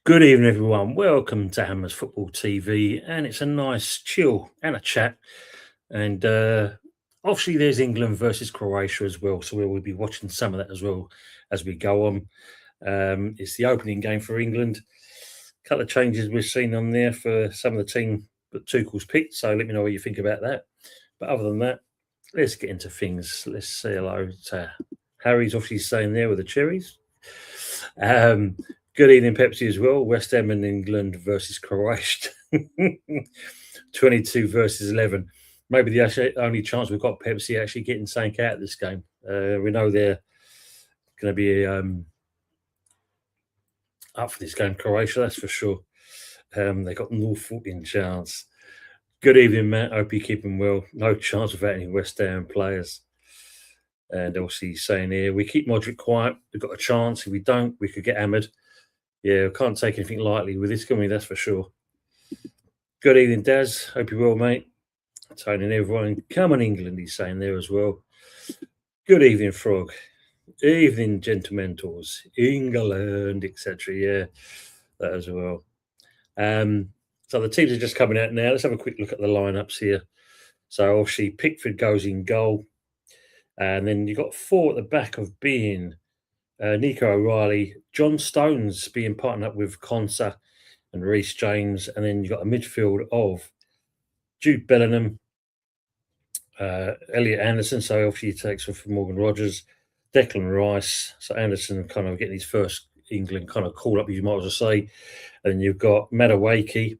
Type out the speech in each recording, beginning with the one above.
Good evening, everyone. Welcome to Hammers Football TV, and it's a nice chill and a chat. And obviously, there's England versus Croatia as well, so we'll be watching some of that as well as we go on. It's the opening game for England. A couple of changes we've seen on there for some of the team that Tuchel's picked. So let me know what you think about that. But other than that, let's get into things. Let's say hello to Harry's obviously staying there with the cherries. Good evening, Pepsi, as well. West Ham and England versus Croatia. 22 versus 11. Maybe the only chance we've got Pepsi actually getting something out of this game. We know they're going to be up for this game, Croatia, that's for sure. They got no fucking chance. Good evening, Matt. Hope you're keeping well. No chance without any West Ham players. And obviously saying here, we keep Modric quiet. We've got a chance. If we don't, we could get hammered. Yeah, we can't take anything lightly with this, can we? That's for sure. Good evening, Daz. Hope you're well, mate. Tony and everyone. Come on, England, he's saying there as well. Good evening, Frog. Evening, gentlementals. England, etc. Yeah, that as well. So the teams are just coming out now. Let's have a quick look at the lineups here. So obviously Pickford goes in goal. And then you've got four at the back of being Nico O'Reilly, John Stones being partnered up with Konsa and Reece James. And then you've got a midfield of Jude Bellingham, Elliot Anderson. So obviously he takes off from Morgan Rogers, Declan Rice. So Anderson kind of getting his first England kind of call up, you might as well say. And you've got Madueke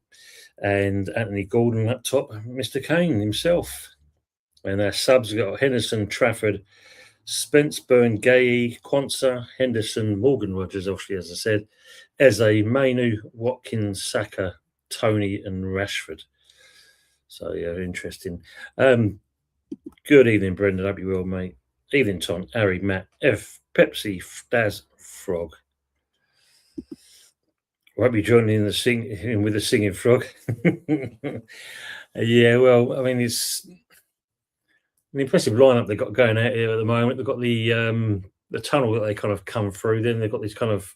and Anthony Gordon up top, Mr. Kane himself. And our subs have got Henderson, Trafford, Spence, Byrne, Gay, Quansah, Henderson, Morgan Rogers, obviously, as I said, Eze, Mainu, Watkins, Saka, Tony, and Rashford. So, yeah, interesting. Good evening, Brendan. Hope you're well, mate. Evening, Tom, Harry, Matt, F, Pepsi, Daz, Frog. Won't be joining in with the singing frog. Yeah, well, I mean, it's an impressive lineup they've got going out here at the moment. They've got the tunnel that they kind of come through. Then they've got these kind of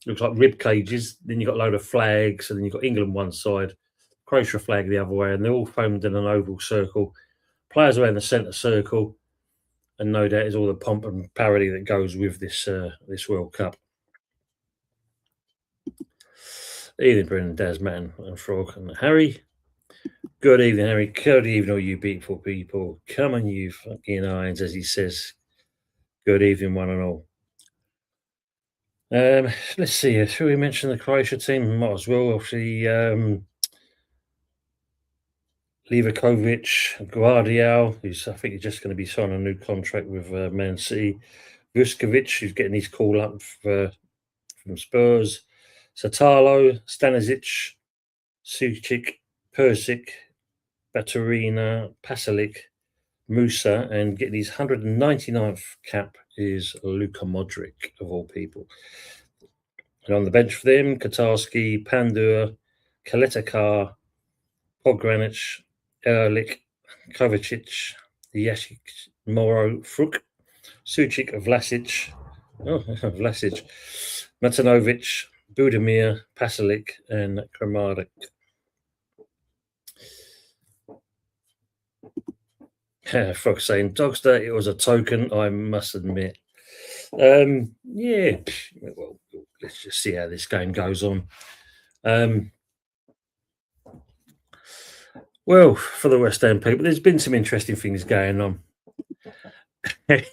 looks like rib cages. Then you've got a load of flags, and then you've got England one side, Croatia flag the other way, and they're all formed in an oval circle. Players are in the centre circle, and no doubt is all the pomp and parody that goes with this World Cup. Evening, Brendan, Daz, Matt, and Frog, and Harry. Good evening, Harry. Good evening, all you beautiful people. Come on, you fucking irons, as he says. Good evening, one and all. Let's see. Shall we mention the Croatia team? Might as well. Obviously, Livakovic, Guardiol, who's I think he's just going to be signing a new contract with Man City. Vuskovic, who's getting his call up from Spurs. Satalo, Stanisic, Sucic, Persic, Baturina, Pasalic, Musa, and getting his 199th cap is Luka Modric, of all people. And on the bench for them, Katarski, Pandur, Kaletakar, Pogranic, Erlich, Kovacic, Yashik, Moro, Fruk, Sucic, Vlasic, Vlasic, Matanovic, Budimir, Pasalic, and Kramaric. Frog saying, Dogster, it was a token, I must admit. Yeah, well, let's just see how this game goes on. Well, for the West Ham people, there's been some interesting things going on. Matt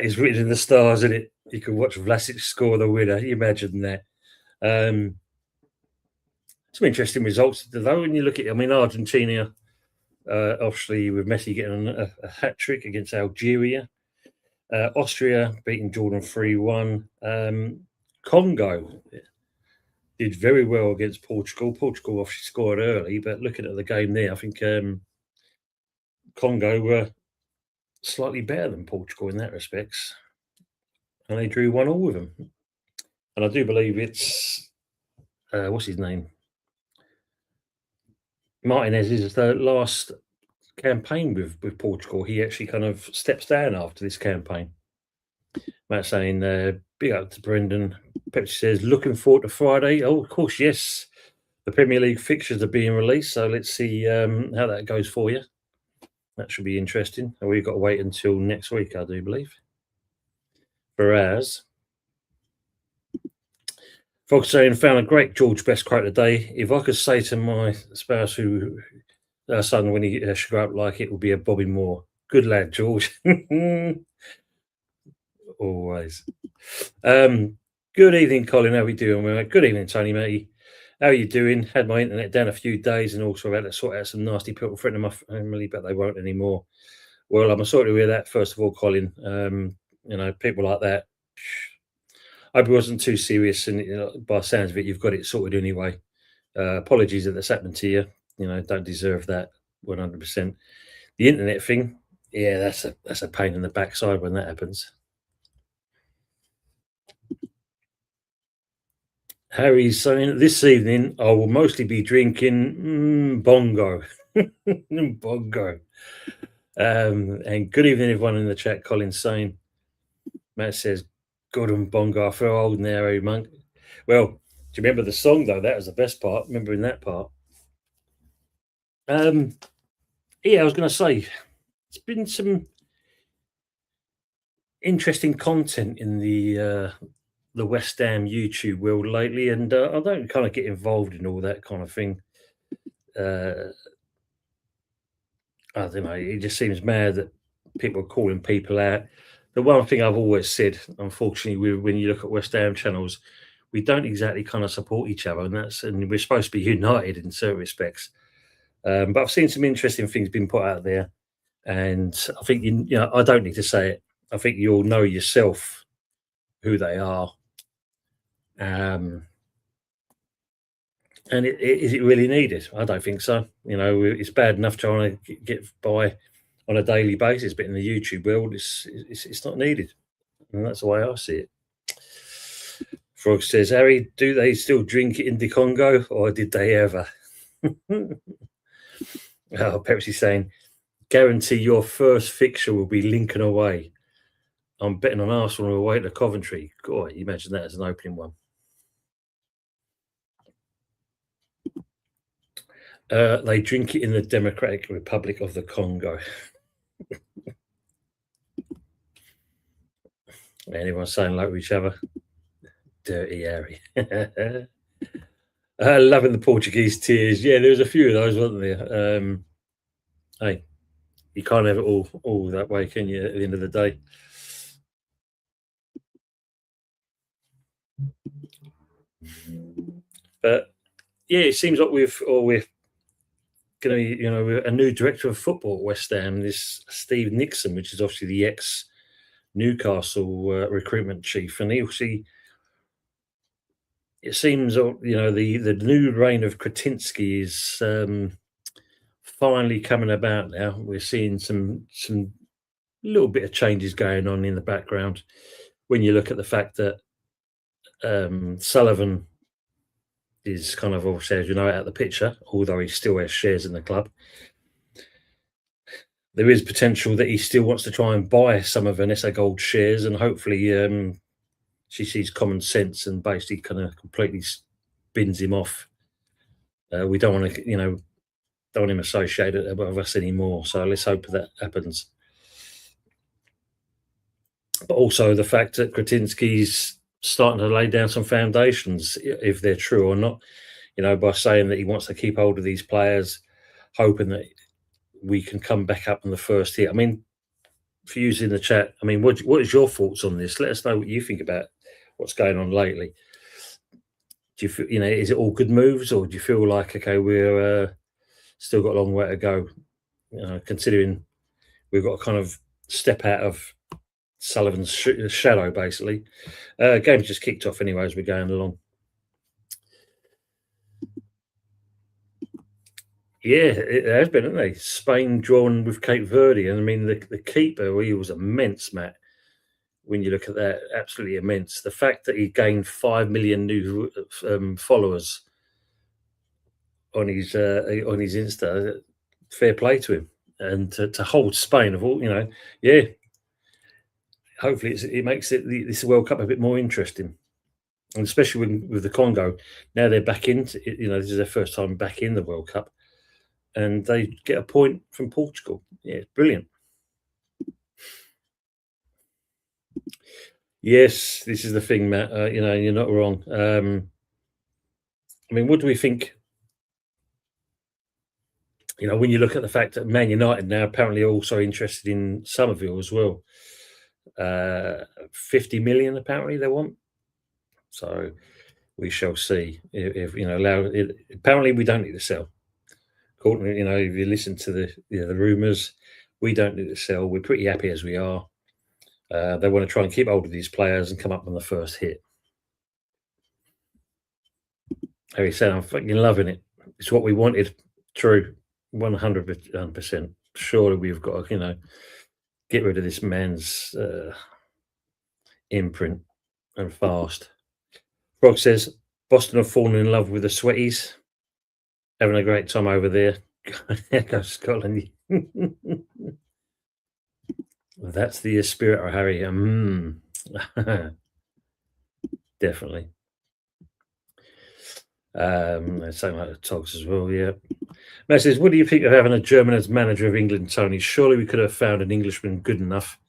is written in the stars, isn't it? You can watch Vlasic score the winner. You imagine that. Some interesting results, though, when you look at it. I mean, Argentina, obviously, with Messi getting a hat trick against Algeria. Austria beating Jordan 3-1. Congo did very well against Portugal. Portugal obviously scored early, but looking at the game there, I think Congo were slightly better than Portugal in that respects. And they drew 1-1 with them. And I do believe it's, what's his name? Martinez is the last campaign with Portugal. He actually kind of steps down after this campaign. Matt saying, big up to Brendan. Pepsi says, looking forward to Friday. Oh, of course, yes. The Premier League fixtures are being released, so let's see how that goes for you. That should be interesting. And we've got to wait until next week, I do believe. Whereas, Fox saying, found a great George Best quote today. If I could say to my spouse who son when he should grow up like it, would be a Bobby Moore. Good lad, George. Always. Good evening, Colin. How are we doing? Well, good evening, Tony, mate. How are you doing? Had my internet down a few days and also had to sort out some nasty people threatening my family, but they won't anymore. Well, I'm sorry to hear that, first of all, Colin. People like that. I hope it wasn't too serious, and by the sounds of it, you've got it sorted anyway. Apologies that that's happened to you. Don't deserve that 100%. The internet thing, yeah, that's a pain in the backside when that happens. Harry's saying this evening I will mostly be drinking bongo. Bongo. And good evening, everyone in the chat. Colin's saying, Matt says, good and bongo. I feel old now, Harry Monk. Well, do you remember the song though? That was the best part. Remembering that part. Yeah, I was going to say, it's been some interesting content in the West Ham YouTube world lately, and I don't kind of get involved in all that kind of thing. I don't know. It just seems mad that people are calling people out. The one thing I've always said, unfortunately, when you look at West Ham channels, we don't exactly kind of support each other, and we're supposed to be united in certain respects. But I've seen some interesting things being put out there, and I think I don't need to say it. I think you'll know yourself who they are. And is it really needed? I don't think so. It's bad enough trying to get by on a daily basis, but in the YouTube world, it's not needed, and that's the way I see it. Frog says, Harry, do they still drink it in the Congo, or did they ever? Pepsi saying, guarantee your first fixture will be Lincoln away. I'm betting on Arsenal away to Coventry. God, you imagine that as an opening one. They drink it in the Democratic Republic of the Congo. Everyone's saying like each other. Dirty Harry. Loving the Portuguese tears. Yeah, there was a few of those, wasn't there? Hey, you can't have it all that way, can you, at the end of the day? But yeah, it seems like we're going to be, a new director of football at West Ham, this Steve Nixon, which is obviously the ex Newcastle recruitment chief, and he obviously, it seems, the new reign of Kretinsky is finally coming about now. We're seeing some little bit of changes going on in the background when you look at the fact that Sullivan is kind of obviously, out of the picture, although he still has shares in the club. There is potential that he still wants to try and buy some of Vanessa Gold's shares, and hopefully she sees common sense and basically kind of completely spins him off. We don't want to, don't want him associated with us anymore. So let's hope that happens. But also the fact that Kretinsky's starting to lay down some foundations, if they're true or not, by saying that he wants to keep hold of these players, hoping that we can come back up in the first hit. I mean, for you in the chat, I mean, what is your thoughts on this? Let us know what you think about what's going on lately. Do you feel, is it all good moves, or do you feel like, okay, we're still got a long way to go, considering we've got to kind of step out of Sullivan's shadow, basically. Game's just kicked off anyway as we're going along. Yeah, it has been, hasn't it? Spain drawn with Cape Verde, and I mean the keeper, he was immense, Matt. When you look at that, absolutely immense. The fact that he gained 5 million new followers on his Insta, fair play to him, and to hold Spain of all, yeah. Hopefully, it makes this World Cup a bit more interesting. and especially with the Congo, now they're back into it, this is their first time back in the World Cup, and they get a point from Portugal. Yeah, it's brilliant. Yes, this is the thing, Matt. You're not wrong. I mean, what do we think? When you look at the fact that Man United now apparently are also interested in Somerville as well. 50 million apparently they want. So we shall see if allow it. Apparently, we don't need to sell. According, if you listen to the rumours, we don't need to sell. We're pretty happy as we are. They want to try and keep hold of these players and come up on the first hit. Harry said, "I'm fucking loving it. It's what we wanted." True, 100%. Surely we've got to, get rid of this man's imprint and fast. Frog says Boston have fallen in love with the Sweaties. Having a great time over there. Go Scotland. That's the spirit, Harry. Definitely. Something like the Togs as well, yeah. Matt says, what do you think of having a German as manager of England, Tony? Surely we could have found an Englishman good enough.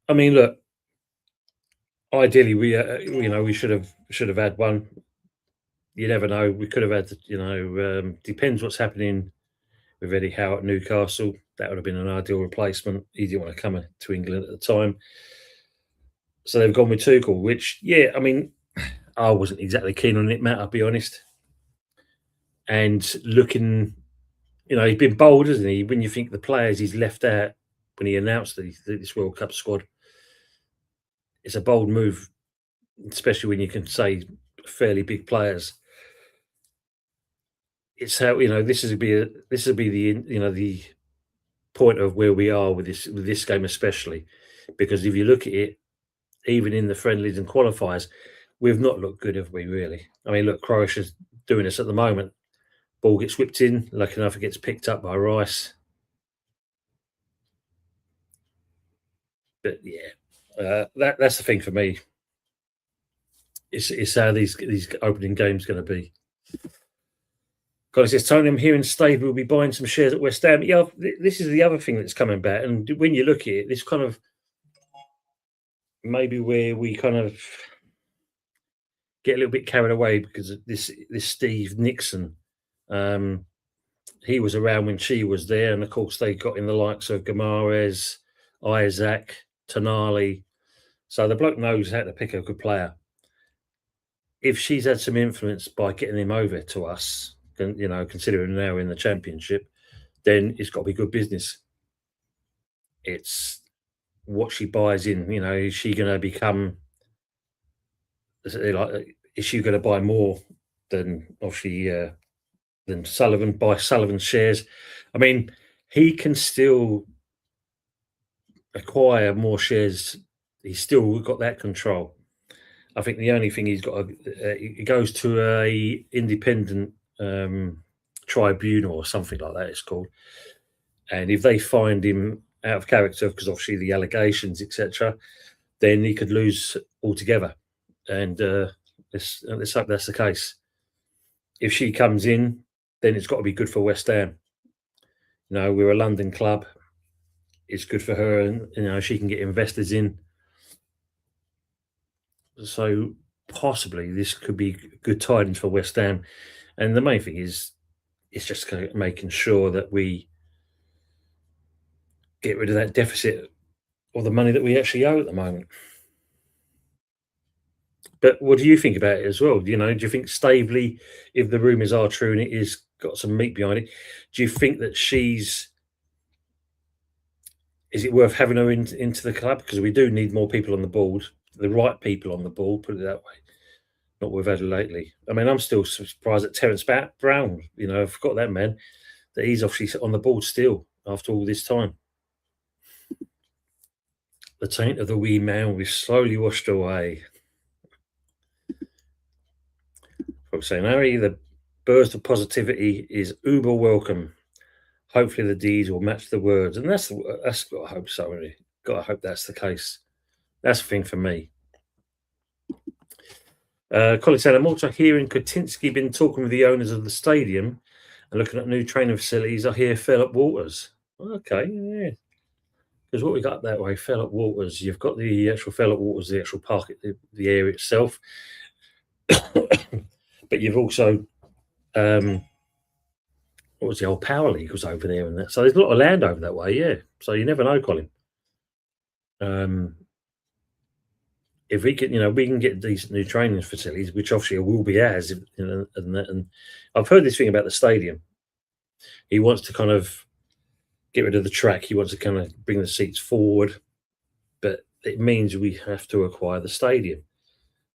I mean, look, ideally we should have had one. You never know. We could have had, depends what's happening with Eddie Howe at Newcastle. That would have been an ideal replacement. He didn't want to come to England at the time. So they've gone with Tuchel, which, yeah, I mean, I wasn't exactly keen on it, Matt, I'll be honest. And looking, he's been bold, hasn't he? When you think the players he's left out when he announced this World Cup squad, it's a bold move, especially when you can say fairly big players. It's how this would be the point of where we are with this game, especially because if you look at it, even in the friendlies and qualifiers, we've not looked good, have we? Really? I mean, look, Croatia's doing this at the moment. Ball gets whipped in, lucky enough it gets picked up by Rice. But yeah, that's the thing for me. It's how these opening games going to be. Guys, says Tony, I'm hearing Stave will be buying some shares at West Ham. Yeah, this is the other thing that's coming back. And when you look at it, this kind of maybe where we kind of get a little bit carried away because of this Steve Nixon. He was around when she was there, and of course they got in the likes of Gamares, Isaac, Tonali. So the bloke knows how to pick a good player. If she's had some influence by getting him over to us, considering now in the Championship, then it's got to be good business. It's what she buys in. Is she going to become like? Is she going to buy more than obviously than Sullivan? Buy Sullivan's shares. I mean, he can still acquire more shares. He's still got that control. I think the only thing he's got, it goes to a independent tribunal or something like that. It's called, and if they find him out of character, because obviously the allegations, etc., then he could lose altogether. And let's hope that's the case. If she comes in, then it's got to be good for West Ham. We're a London club. It's good for her, and she can get investors in. So possibly this could be good tidings for West Ham. And the main thing is, it's just making sure that we get rid of that deficit or the money that we actually owe at the moment. But what do you think about it as well? Do you think Staveley, if the rumours are true and it is got some meat behind it, do you think that is it worth having her into the club? Because we do need more people on the board, the right people on the board, put it that way. Not what we've had lately. I mean, I'm still surprised at Terence Brown. I forgot that man, that he's obviously on the board still after all this time. The taint of the wee man will be slowly washed away. Folks saying, Harry, the burst of positivity is uber welcome. Hopefully the deeds will match the words. And that's got to hope so, really. Got to hope that's the case. That's the thing for me. Colin said, I'm also hearing Kotinski been talking with the owners of the stadium and looking at new training facilities. I hear Philip Waters. Okay, yeah. Because what we got that way, Philip Waters, you've got the actual Philip Waters, the actual park, the area itself, but you've also what was the old Power League was over there and that. So there's a lot of land over that way, yeah. So you never know, Colin. Um, if we can, we can get decent new training facilities, which obviously will be as, and I've heard this thing about the stadium. He wants to kind of get rid of the track. He wants to kind of bring the seats forward, but it means we have to acquire the stadium.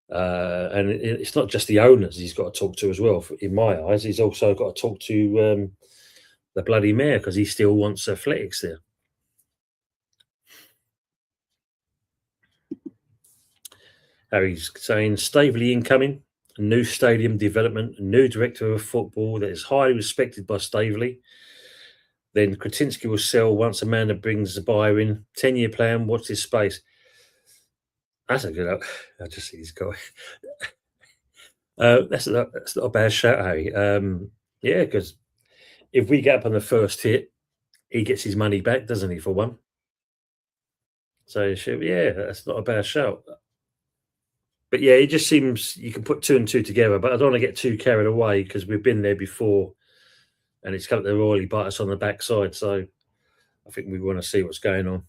And it's not just the owners he's got to talk to as well. In my eyes, he's also got to talk to the bloody mayor because he still wants athletics there. Harry's saying Staveley incoming, new stadium development, new director of football that is highly respected by Staveley. Then Kretinsky will sell once Amanda brings the buyer in. 10-year plan, watch this space. That's a good. I just see this guy. That's not a bad shout, Harry. Yeah, because if we get up on the first hit, he gets his money back, doesn't he, for one? So, yeah, that's not a bad shout. But yeah, it just seems you can put two and two together, but I don't want to get too carried away because we've been there before and it's come to royally bite us on the backside. So I think we want to see what's going on.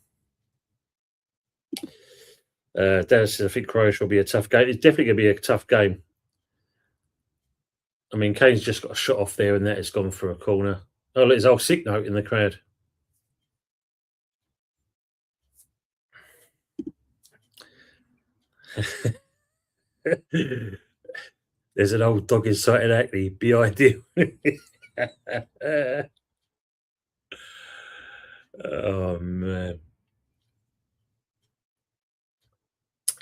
Dennis says, I think Croatia will be a tough game. It's definitely going to be a tough game. I mean, Kane's just got a shot off there and that has gone for a corner. Oh, look, there's old sick note in the crowd. There's an old dog inside an acne. Be ideal. Oh, man.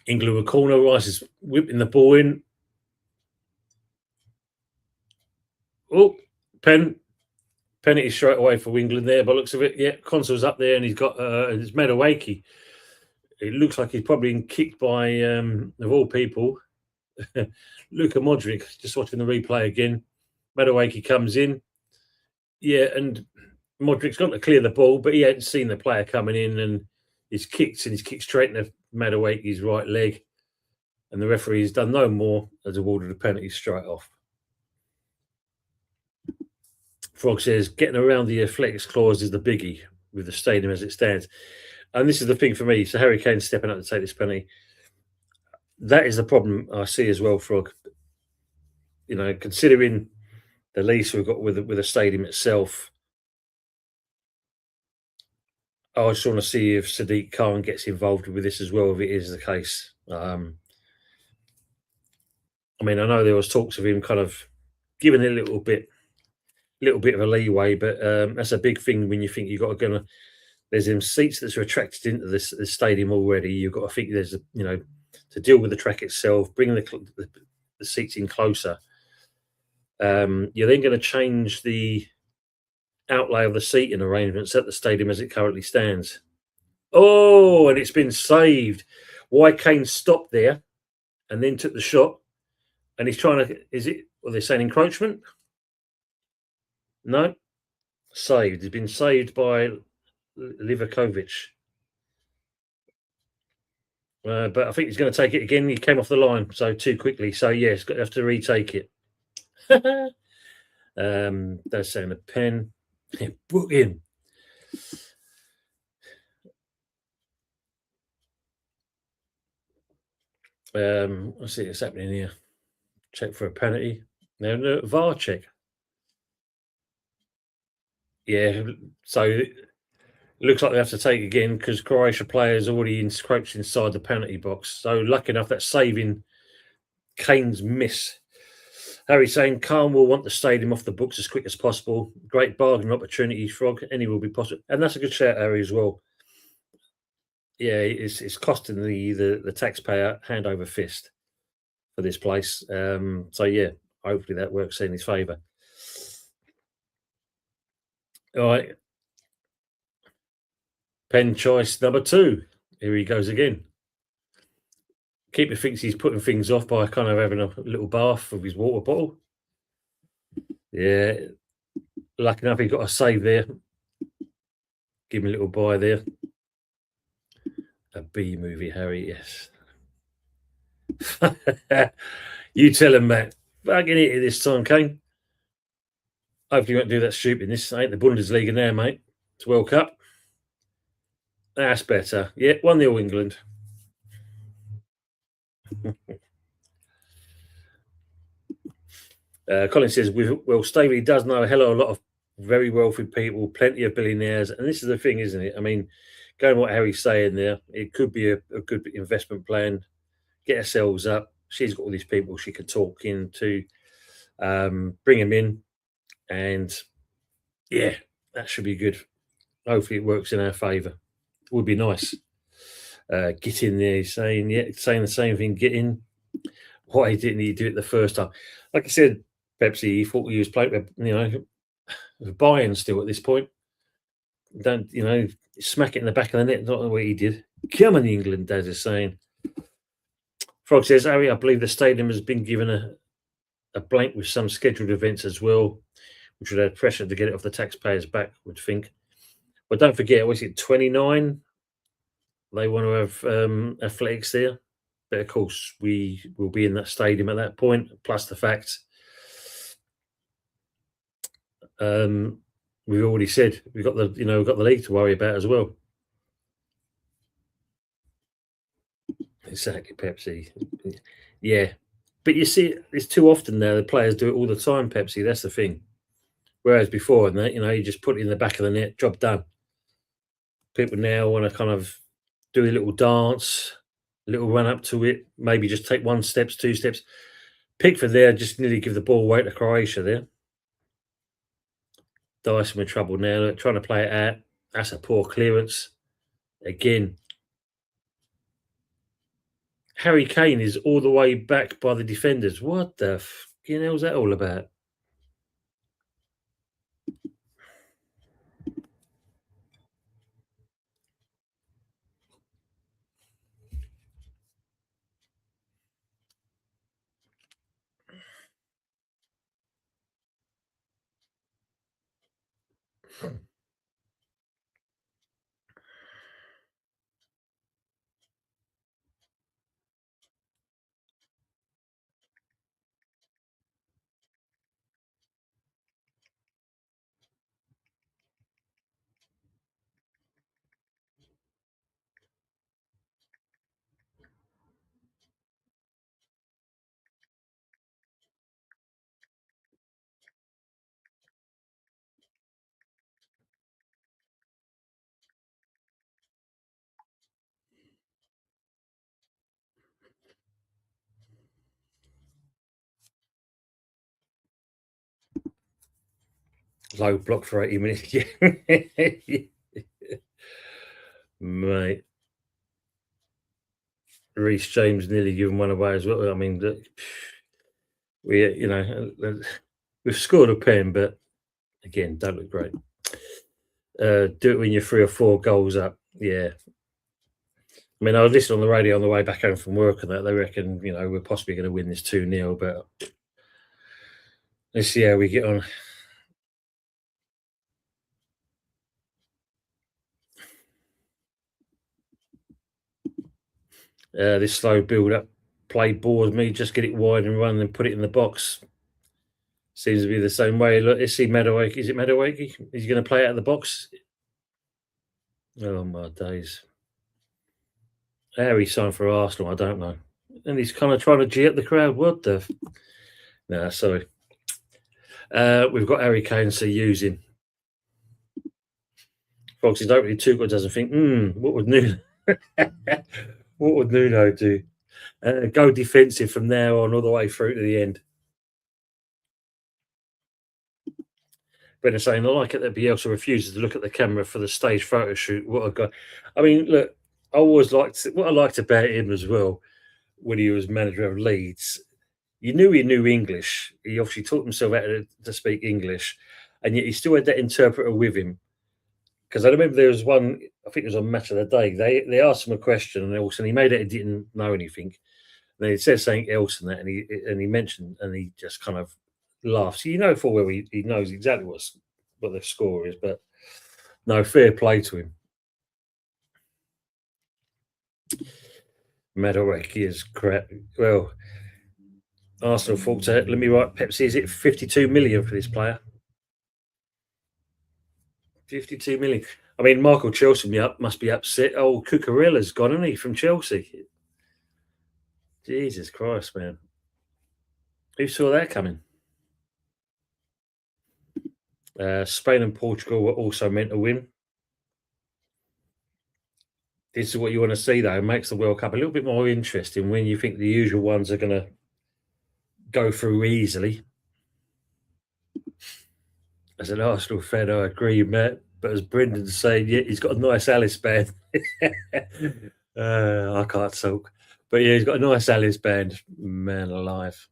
England with corner. Rice is whipping the ball in. Oh, penalty straight away for England there. By looks of it, yeah, Consol's up there and he's got his Madueke. It looks like he's probably been kicked by, of all people, Luka Modric. Just watching the replay again. Madueke comes in. Yeah, and Modric's got to clear the ball, but he hadn't seen the player coming in and he's kicked straight into Madueke's right leg. And the referee has done no more as awarded a penalty straight off. Frog says, getting around the athletics clause is the biggie with the stadium as it stands. And this is the thing for me. So Harry Kane stepping up to take this penalty. That is the problem I see as well, Frog. Considering the lease we've got with the stadium itself, I just want to see if Sadiq Khan gets involved with this as well, if it is the case. I mean, I know there was talks of him kind of giving it a little bit of a leeway, but that's a big thing when you think you've got to go. There's them seats that's are attracted into this stadium already. You've got to think there's to deal with the track itself, bring the seats in closer. You're then going to change the outlay of the seating arrangements at the stadium as it currently stands. Oh, and it's been saved. Why Kane stopped there and then took the shot, and he's trying to. Is it? Are they saying encroachment? No, saved. He's been saved by Livakovic. But I think he's going to take it again. He came off the line so too quickly. So yes, got to have to retake it. That's saying a pen. Book him. Let's see what's happening here. Check for a penalty. No, VAR check. Yeah, so it looks like they have to take again because Croatia players already encroached inside the penalty box. So lucky enough that's saving Kane's miss. Harry saying Khan will want the stadium off the books as quick as possible. Great bargain opportunity, Frog. Any will be possible. And that's a good shout, Harry, as well. Yeah, it's costing the taxpayer hand over fist for this place. So yeah, hopefully that works in his favour. All right. Pen choice number 2. Here he goes again. Keeper thinks he's putting things off by kind of having a little bath with his water bottle. Yeah, lucky enough he got a save there. Give him a little buy there. A B movie, Harry. Yes. You tell him, Matt. Fucking it this time, Kane. Hopefully, you won't do that stupid. This ain't the Bundesliga now, mate. It's World Cup. That's better. Yeah, 1-0 England. Colin says, well, Staley does know a hell of a lot of very wealthy people, plenty of billionaires. And this is the thing, isn't it? I mean, going what Harry's saying there, it could be a good investment plan. Get ourselves up. She's got all these people she could talk into, bring them in. And yeah, that should be good. Hopefully, it works in our favour. Would be nice. Get in there, saying the same thing. Get in. Why didn't he do it the first time? Like I said, Pepsi. He thought he was playing with Bayern still at this point. Don't smack it in the back of the net? Not what he did. Come on, England, Dad is saying. Frog says, Harry, I believe the stadium has been given a blank with some scheduled events as well, which would add pressure to get it off the taxpayers' back, would think. But don't forget, was it 29? They want to have athletics there. But of course, we will be in that stadium at that point, plus the fact we've already said we've got the league to worry about as well. Exactly, Pepsi. Yeah. But you see, it's too often now the players do it all the time, Pepsi. That's the thing. Whereas before, and that, you just put it in the back of the net, job done. People now want to kind of do a little dance, a little run up to it, maybe just take 1 step, 2 steps. Pickford there just nearly give the ball away to Croatia there. Dyson with trouble now, look, trying to play it out. That's a poor clearance. Again, Harry Kane is all the way back by the defenders. What the hell's that all about? Low block for 80 minutes. Yeah. Mate. Reece James nearly given one away as well. I mean, we've scored a pen, but again, don't look great. Do it when you're 3 or 4 goals up. Yeah. I mean, I was listening on the radio on the way back home from work and that they reckon, we're possibly going to win this 2-0, but let's see how we get on. This slow build up play bores me. Just get it wide and run and put it in the box. Seems to be the same way. Look, let's see Madueke. Is it Madueke? Is he going to play out of the box? Oh, my days. How he signed for Arsenal, I don't know. And he's kind of trying to G up the crowd. What the? Nah, sorry. We've got Harry Kane to use him. Fox is opening too good, doesn't think, what would Nuno what would Nuno do? Go defensive from now on all the way through to the end. But they're saying, I like it that Bielsa refuses to look at the camera for the stage photo shoot. What a guy. I mean, look, I always liked what I liked about him as well when he was manager of Leeds. You knew he knew English. He obviously taught himself how to speak English, and yet he still had that interpreter with him. Because I remember there was one, I think it was on Match of the Day. They asked him a question, and also he made it. He didn't know anything. And then he said something else and that, and he mentioned, and he just kind of laughed. So you know full well he knows exactly what the score is, but no, fair play to him. Madueke is crap. Well, Arsenal thought to let me write Pepsi. Is it 52 million for this player? 52 million. I mean, Michael Chelsea must be upset. Oh, Cucurella's gone, isn't he, from Chelsea? Jesus Christ, man. Who saw that coming? Spain and Portugal were also meant to win. This is what you want to see, though. It makes the World Cup a little bit more interesting when you think the usual ones are going to go through easily. As an Arsenal fan, I agree, Matt. But as Brendan's saying, yeah, he's got a nice Alice band. I can't talk. But yeah, he's got a nice Alice band. Man alive.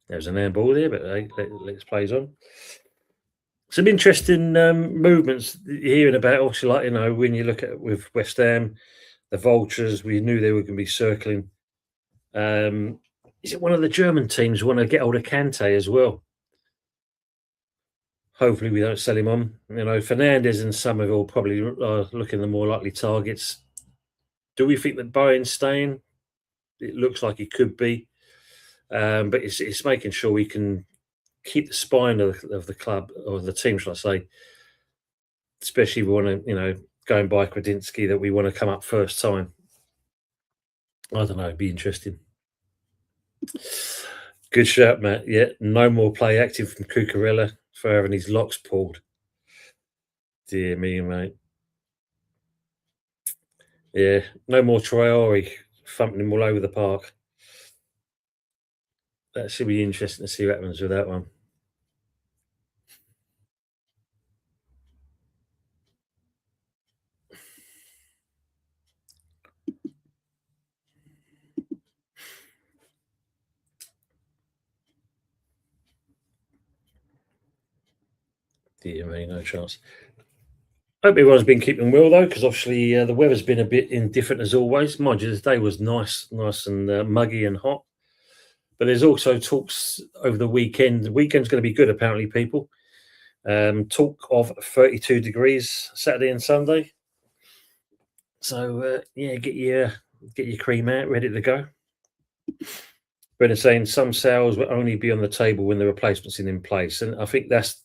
There's an handball there, but hey, let's plays on. Some interesting movements hearing about. Also, like when you look at with West Ham, the Vultures, we knew they were going to be circling. Is it one of the German teams want to get hold of Kante as well? Hopefully, we don't sell him on. Fernandez and Somerville probably are looking the more likely targets. Do we think that Bowen's staying? It looks like he could be, but it's making sure we can keep the spine of the club or the team, shall I say? Especially if we want to, going by Kradinsky, that we want to come up first time. I don't know. It'd be interesting. Good shout, Matt. Yeah, no more play active from Cucurella for having his locks pulled. Dear me, mate. Yeah, no more Traore thumping him all over the park. That should be interesting to see what happens with that one. Dear me, no chance. Hope everyone's been keeping well though, because obviously the weather's been a bit indifferent as always. Mind you, the day was nice and muggy and hot. But there's also talks over the weekend. The weekend's going to be good, apparently, people. Talk of 32 degrees Saturday and Sunday. So yeah, get your cream out, ready to go. Brendan saying some sales will only be on the table when the replacement's in place, and I think that's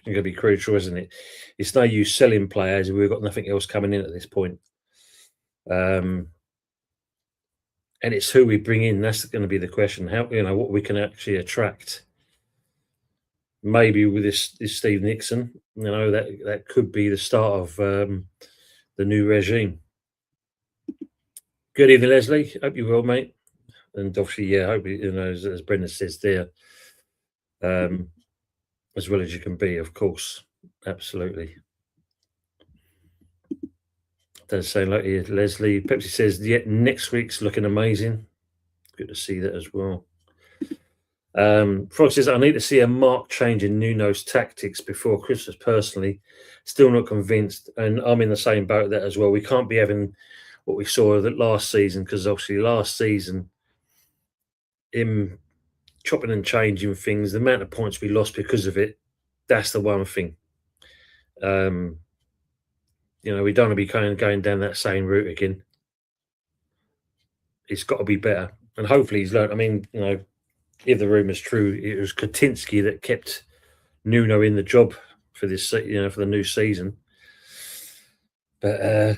going to be crucial, isn't it? It's no use selling players if we've got nothing else coming in at this point. And it's who we bring in. That's going to be the question. How what we can actually attract. Maybe with this Steve Nixon, that could be the start of the new regime. Good evening, Leslie. Hope you're well, mate. And obviously, yeah, hope as Brendan says there, as well as you can be, of course, absolutely. Does say like Leslie. Pepsi says, yeah, next week's looking amazing. Good to see that as well. Frog says, I need to see a marked change in Nuno's tactics before Christmas. Personally, still not convinced, and I'm in the same boat that as well. We can't be having what we saw that last season, because obviously last season, him chopping and changing things, the amount of points we lost because of it, that's the one thing. We don't want to be going down that same route again. It's got to be better, and hopefully he's learned. I mean, if the rumour's true, it was Katinsky that kept Nuno in the job for this, for the new season. But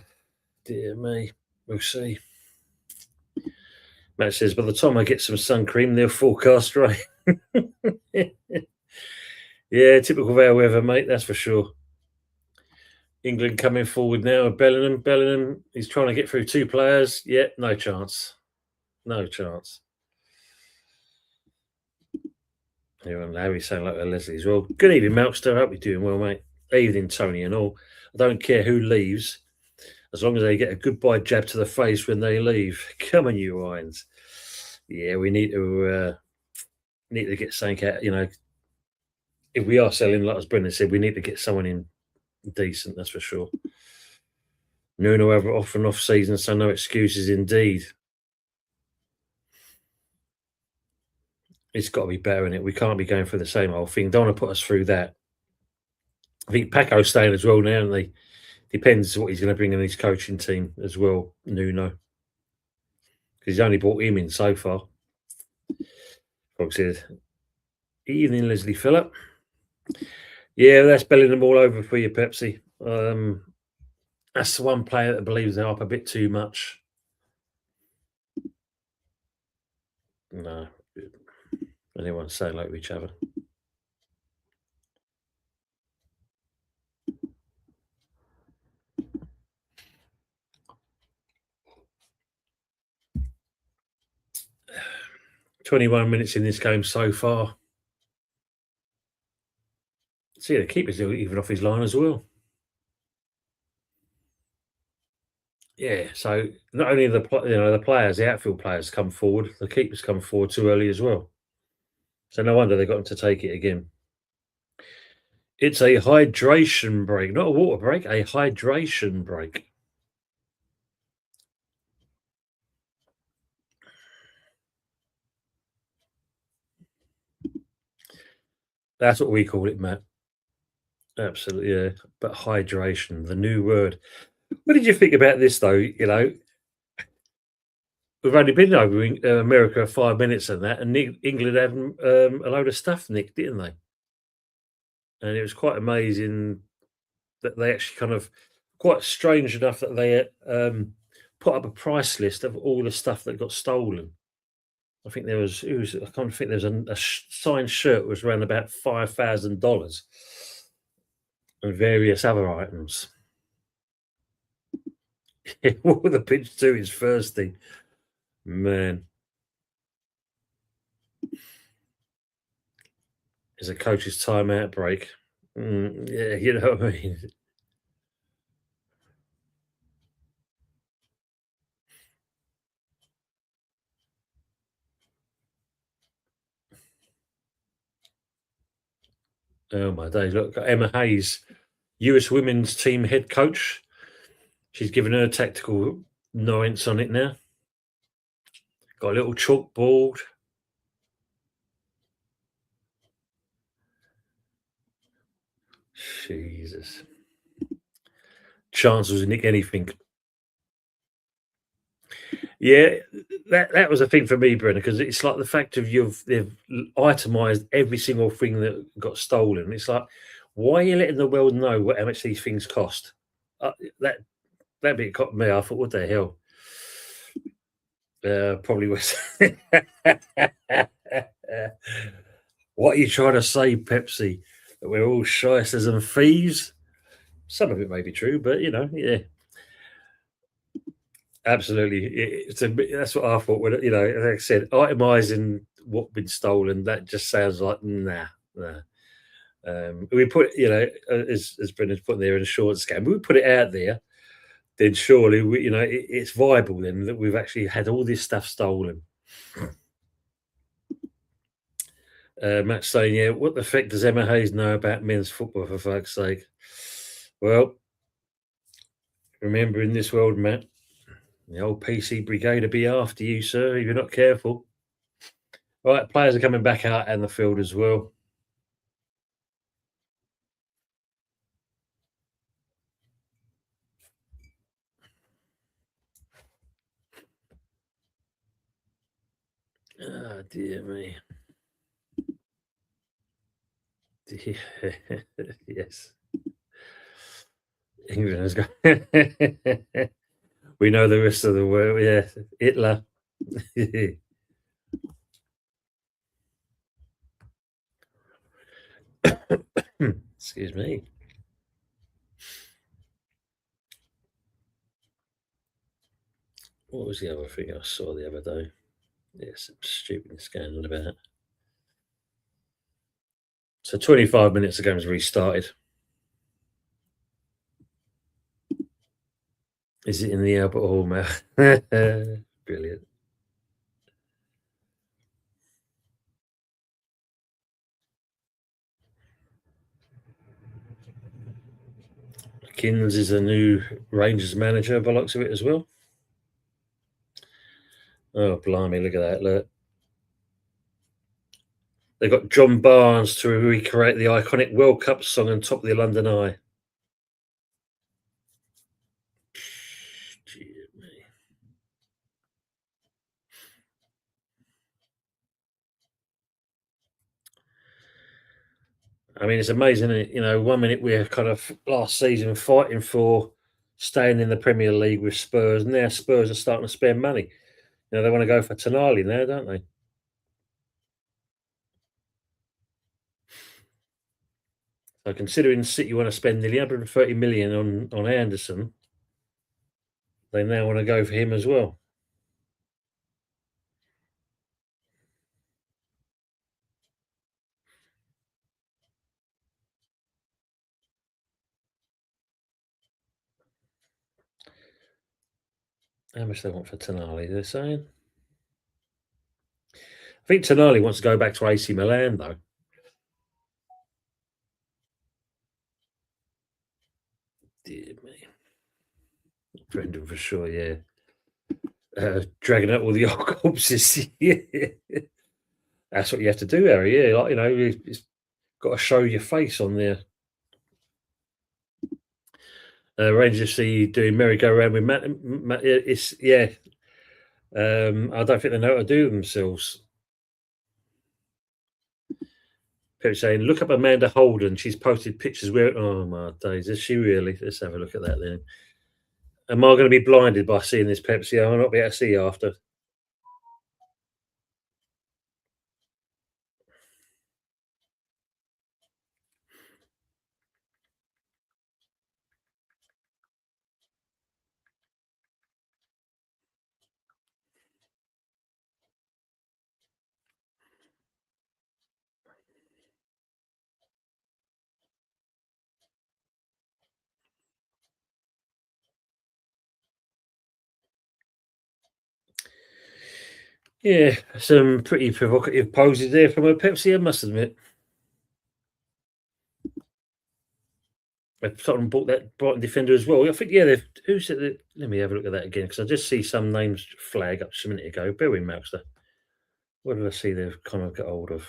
dear me, we'll see. Matt says, by the time I get some sun cream, they'll forecast rain. Yeah, typical of our weather, mate. That's for sure. England coming forward now. Bellingham, he's trying to get through two players. Yeah, no chance. No chance. Everyone, Larry saying like Leslie as well. Good evening, Melkster. Hope you're doing well, mate. Evening, Tony and all. I don't care who leaves. as long as they get a goodbye jab to the face when they leave. Come on, you Irons. Yeah, we need to get something out. If we are selling, like as Brendan said, we need to get someone in decent. That's for sure. Nuno have off and off season, so no excuses indeed. It's got to be better in it. We can't be going for the same old thing. Don't want to put us through that. I think Paco's staying as well now, and they depends what he's going to bring in his coaching team as well. Nuno, because he's only brought him in so far. Fox said, "Evening, Leslie Phillip." Yeah, that's belling them all over for you, Pepsi. That's the one player that believes they're up a bit too much. No, anyone say like each other. 21 minutes in this game so far. See, the keeper's even off his line as well. Yeah, so not only the players, the outfield players come forward, the keepers come forward too early as well. So no wonder they got him to take it again. It's a hydration break, not a water break, a hydration break. That's what we call it, Matt. Absolutely, yeah. But hydration, the new word. What did you think about this, though? We've only been over in America 5 minutes and that, and England had a load of stuff nicked, didn't they? And it was quite amazing that they actually kind of quite strange enough that they put up a price list of all the stuff that got stolen. I think there was I can't think there was signed shirt was around about $5,000 and various other items. What the pitch do is thirsty, man. Is a coach's timeout break. Yeah, you know what I mean. Oh my days! Look, got Emma Hayes, US women's team head coach. She's given her tactical notes on it now. Got a little chalkboard. Jesus. Chances nick anything. Yeah, that was a thing for me, Brennan, because it's like the fact of they've itemised every single thing that got stolen. It's like, why are you letting the world know how much these things cost? That bit caught me. I thought, what the hell? Probably was. What are you trying to say, Pepsi? That we're all shysters and thieves? Some of it may be true, but yeah. Absolutely, that's what I thought. When like I said, itemising what been stolen, that just sounds like nah. We put, as Brendan's putting there, insurance scam. We put it out there, then surely it's viable. Then that we've actually had all this stuff stolen. Matt's saying, yeah, what the heck does Emma Hayes know about men's football? For fuck's sake. Well, remember in this world, Matt, the old PC brigade will be after you, sir, if you're not careful. Right, players are coming back out in the field as well. Oh, dear me. Yes. England has got. We know the rest of the world. Yeah, Hitler. Excuse me. What was the other thing I saw the other day? Yeah, some stupid scandal about. So 25 minutes the game's restarted. Is it in the Albert Hall, man? Brilliant. Kins is a new Rangers manager by the looks of it as well. Oh, blimey, look at that. Look. They've got John Barnes to recreate the iconic World Cup song on top of the London Eye. Gee, I mean, it's amazing, isn't it? You know, 1 minute we're kind of last season fighting for staying in the Premier League with Spurs. Now Spurs are starting to spend money. You know, they want to go for Tonali now, don't they? So considering City want to spend nearly 130 million on Anderson, they now want to go for him as well. How much they want for Tonali? They're saying. I think Tonali wants to go back to AC Milan though. Dear me, Brendan for sure. Yeah, dragging out all the old corpses. Yeah, that's what you have to do, Harry. Yeah, like it's got to show your face on there. Rangers see you doing merry-go-round with Matt. It's yeah. I don't think they know how to do themselves. People saying, "Look up Amanda Holden. She's posted pictures where." Oh my days, is she really? Let's have a look at that then. Am I going to be blinded by seeing this Pepsi? I'll not be able to see after. Yeah, some pretty provocative poses there from a Pepsi, I must admit. Tottenham bought that Brighton defender as well. I think, yeah, they've. Who said that? Let me have a look at that again because I just see some names flag up just a minute ago. Bear with me, Maxter. What did I see they've kind of got hold of?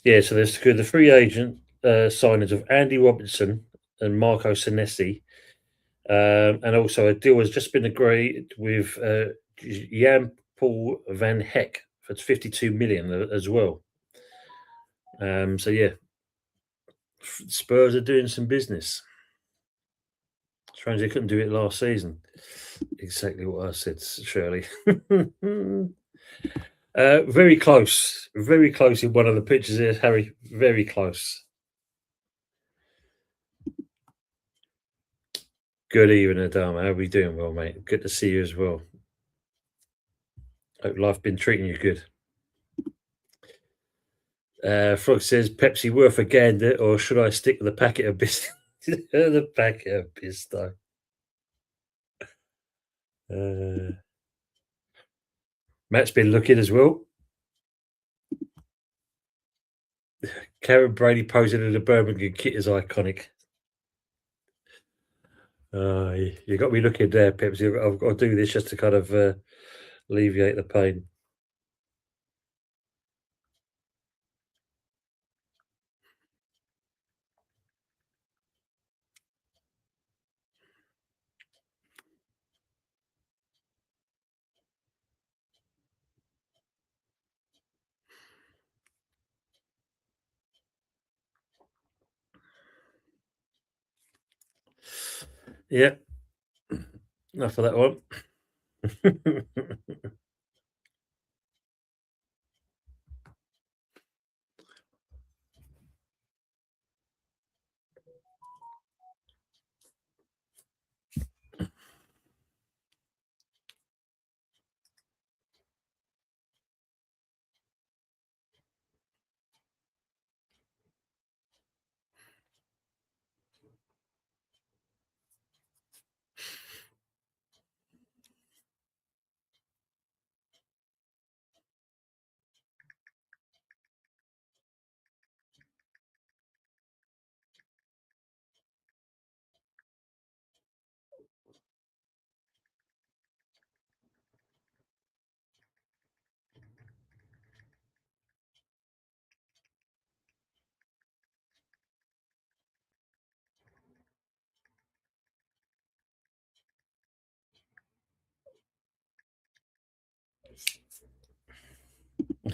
Yeah, so there's the free agent signings of Andy Robinson and Marco Senesi, and also a deal has just been agreed with Jan Paul van Heck for 52 million as well. So yeah, Spurs are doing some business. Strange they couldn't do it last season. Exactly what I said, Shirley. Very close in one of the pictures here, Harry. Very close. Good evening, Adama. How are we doing? Well, mate. Good to see you as well. Hope life been treating you good. Frog says Pepsi worth a gander, or should I stick with the packet of biscuits? The packet of pisto. Uh, Matt's been looking as well. Karen Brady posing in a Birmingham kit is iconic. You got me looking there, Pepsi. I've got to do this just to kind of alleviate the pain. Yeah, enough of that one.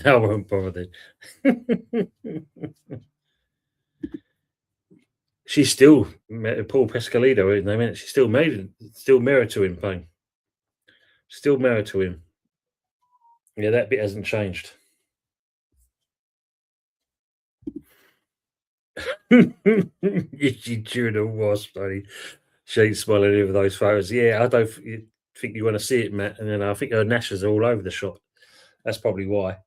I won't bother then. She's still Paul Pescalito, isn't it? She's still still married to him, Payne. Still married to him. Yeah, that bit hasn't changed. She chewing a wasp, buddy. She ain't smiling over those photos. Yeah, I don't think you want to see it, Matt. And then I think her gnashes are all over the shop. That's probably why.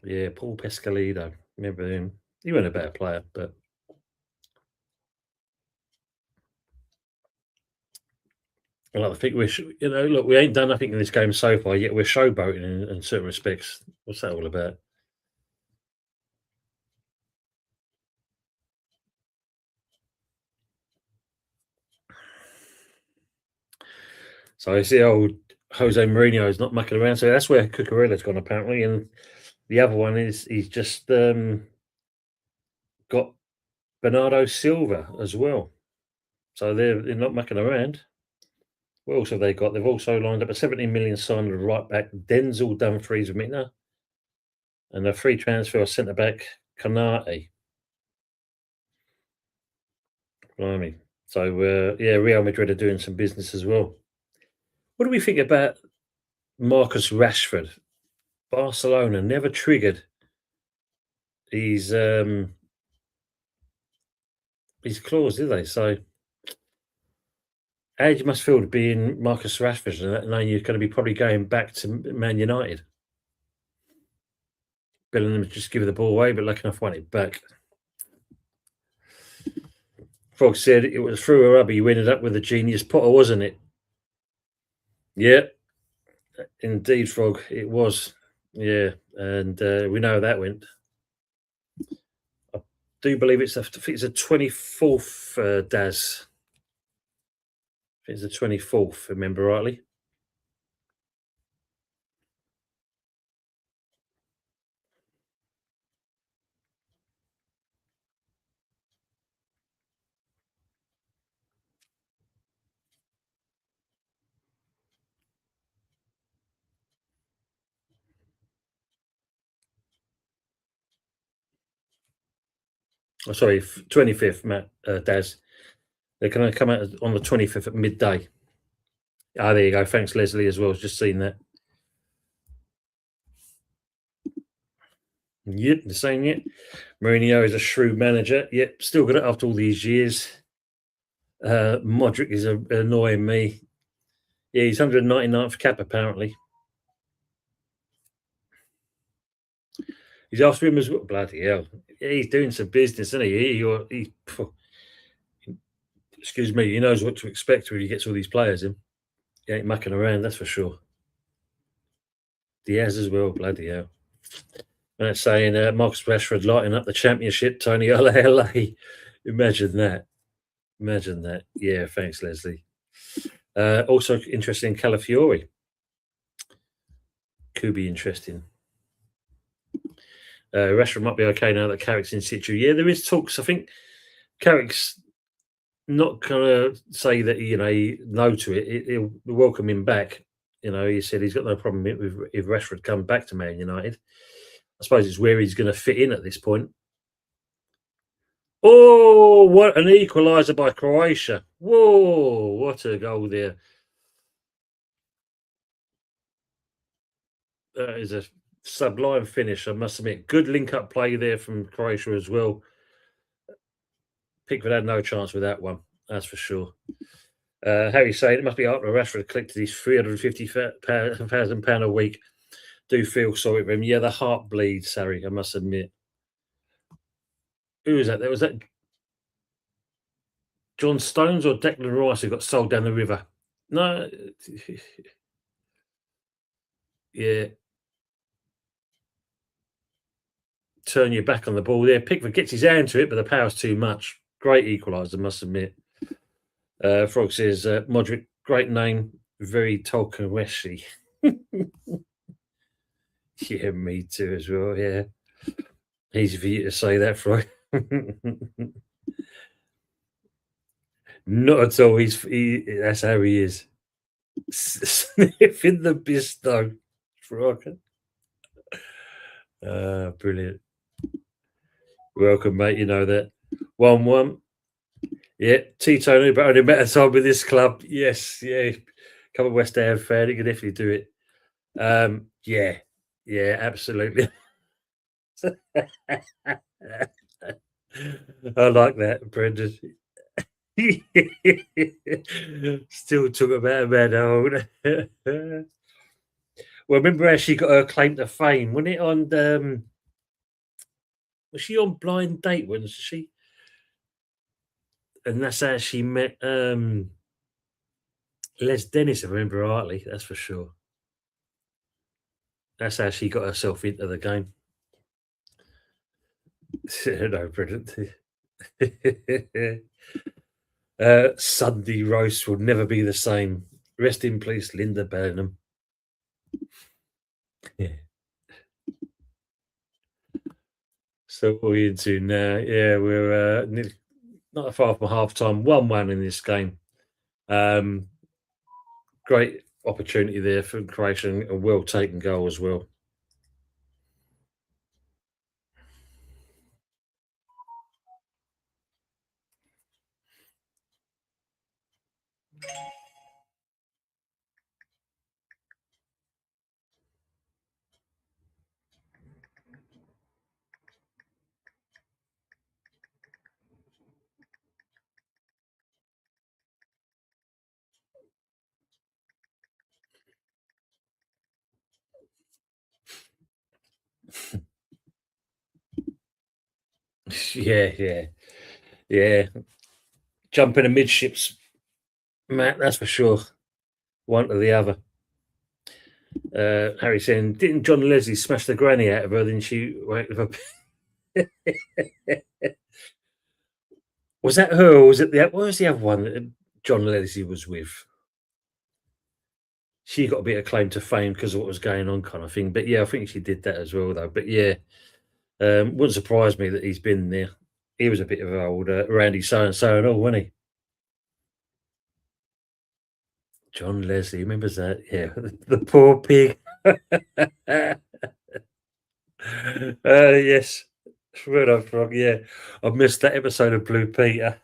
Yeah, Paul Pescalito. Remember him? He wasn't a better player, but well, I think look, we ain't done nothing in this game so far, yet we're showboating in certain respects. What's that all about? So I see old Jose Mourinho is not mucking around. So that's where Cucurella's gone apparently, and the other one is he's just got Bernardo Silva as well. So they're not mucking around. What else have they got? They've also lined up a 17 million sign of right back Denzel Dumfries of Mitner and a free transfer of centre back Kanate. Blimey. So yeah, Real Madrid are doing some business as well. What do we think about Marcus Rashford? Barcelona never triggered his clause, did they? So how do you must feel to be in Marcus Rashford and knowing you're going to be probably going back to Man United? Bellingham just give the ball away, but lucky enough won it back. Frog said it was through a rubber you ended up with a genius Potter, wasn't it? Yeah, indeed, Frog. It was. Yeah, and we know how that went. I do believe I think it's the 24th, Daz. I think it's the 24th, if I remember rightly. Oh, sorry, 25th, Matt, Daz. They're going to come out on the 25th at midday. Ah, there you go. Thanks, Leslie, as well. Just seen that. Yep, the same yet. Mourinho is a shrewd manager. Yep, still got it after all these years. Modric is annoying me. Yeah, he's 199th cap apparently. He's after him as well. Bloody hell. Yeah, he's doing some business, isn't excuse me, he knows what to expect when he gets all these players in. He ain't mucking around, that's for sure. Diaz as well, bloody hell. And that's saying Marcus Rashford lighting up the championship, Tony LA. Imagine that. Imagine that. Yeah, thanks, Leslie. Also interesting, Calafiori. Could be interesting. Rashford might be okay now that Carrick's in situ. Yeah, there is talks. I think Carrick's not going to say that no to it. He'll welcome him back. He said he's got no problem with if Rashford come back to Man United. I suppose it's where he's going to fit in at this point. Oh, what an equaliser by Croatia! Whoa, what a goal there! That is a sublime finish, I must admit. Good link-up play there from Croatia as well. Pickford had no chance with that one, that's for sure. Harry saying it must be after Rashford collected his £350,000 a week. Do feel sorry for him. Yeah, the heart bleeds, Harry, I must admit. Who was that? Was that John Stones or Declan Rice who got sold down the river? No. Yeah. Turn your back on the ball there. Pickford gets his hand to it, but the power's too much. Great equaliser, I must admit. Frog says, Modric, great name, very Tolkien-esque. Yeah, me too as well, yeah. Easy for you to say that, Frog. Not at all. That's how he is. Sniffing the bisto. Rocket. Brilliant. Welcome, mate. You know that. 1-1. Yeah, Tony, but only met a time with this club. Yes, yeah. Come on, West Ham fan. He can definitely do it. Yeah, yeah, absolutely. I like that, Brendan. Still talk about a man old. Well, remember how she got her claim to fame? Wasn't it on was she on Blind Date, wasn't she? And that's how she met Les Dennis, if I remember rightly, that's for sure. That's how she got herself into the game. No, brilliant. Sunday roast will never be the same. Rest in peace, Linda Burnham. Yeah. So what are we into now? Yeah, we're not far from half time. 1-1 in this game. Great opportunity there for Croatia and a well taken goal as well. Yeah, yeah, yeah. Jumping amidships, Matt, that's for sure. One to the other. Harry saying, didn't John Leslie smash the granny out of her? Then she went with a. Was that her or was it the what was the other one that John Leslie was with? She got a bit of claim to fame because of what was going on, kind of thing. But yeah, I think she did that as well, though. But yeah, wouldn't surprise me that he's been there. He was a bit of an old Randy so and so and all, wasn't he? John Leslie, remembers that? Yeah, the poor pig. Yes, Red Eye Frog. Yeah, I missed that episode of Blue Peter.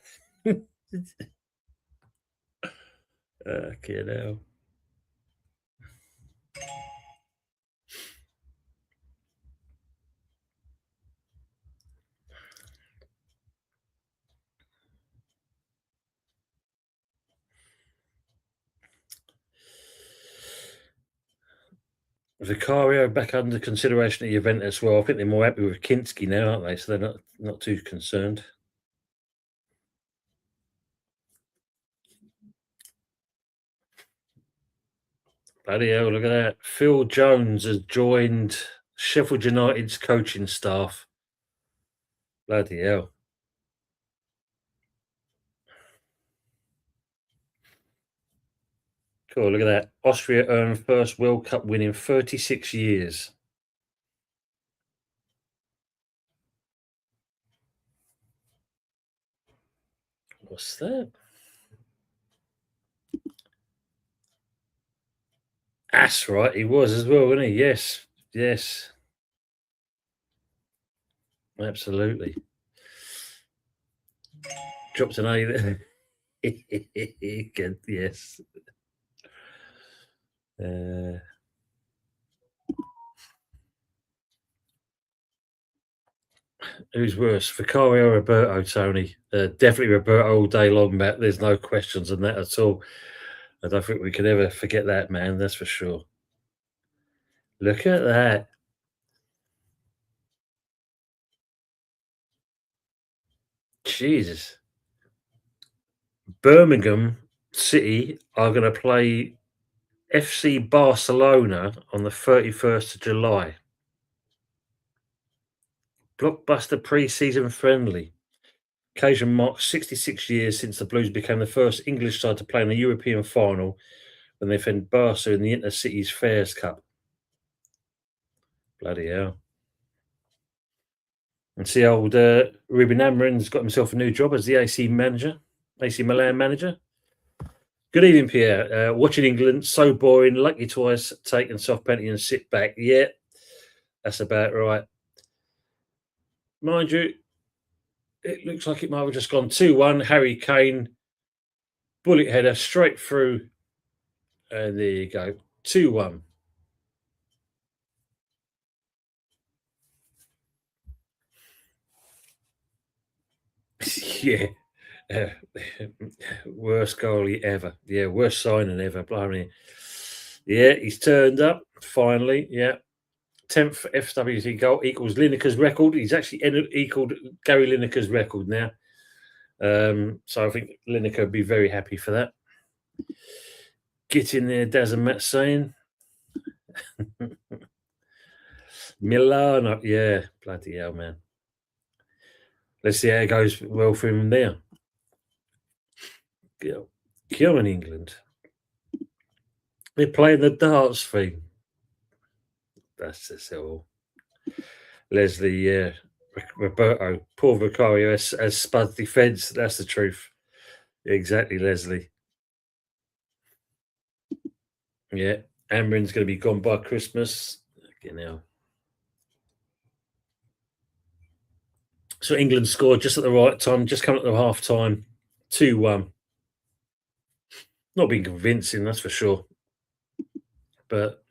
Okay, now Vicario back under consideration at the event as well. I think they're more happy with Kinski now, aren't they? So they're not too concerned. Bloody hell, look at that. Phil Jones has joined Sheffield United's coaching staff. Bloody hell. Cool, look at that. Austria earned first World Cup win in 36 years. What's that? That's right, he was as well, wasn't he? Yes, yes, absolutely. Dropped an A there. Good, yes. Who's worse, Vicario or Roberto, Tony? Definitely Roberto all day long, Matt. There's no questions on that at all. I don't think we can ever forget that, man. That's for sure. Look at that. Jesus. Birmingham City are going to play FC Barcelona on the 31st of July. Blockbuster pre-season friendly. Occasion marks 66 years since the Blues became the first English side to play in a European final when they defended Barca in the Intercities Fairs Cup. Bloody hell. And see old Ruben Amorim's got himself a new job as the AC manager, AC Milan manager. Good evening, Pierre. Watching England, so boring. Lucky twice, taking soft penalty and sit back. Yeah, that's about right. Mind you, it looks like it might have just gone 2-1. Harry Kane, bullet header straight through. And there you go. 2-1. Yeah. Uh, worst goalie ever. Yeah, worst signing ever. Blimey. Yeah, he's turned up finally. Yeah. 10th FWC goal equals Lineker's record. He's actually equaled Gary Lineker's record now. So I think Lineker would be very happy for that. Get in there, Daz and Matt saying. Milano. Yeah, bloody hell, man. Let's see how it goes well for him there. Come on, England. They're playing the darts theme. That's just all. Leslie, Roberto, poor Vicario as Spud defence. That's the truth. Exactly, Leslie. Yeah, Amrin's going to be gone by Christmas. You know. So England scored just at the right time, just coming at the half time, 2-1. Not being convincing, that's for sure. But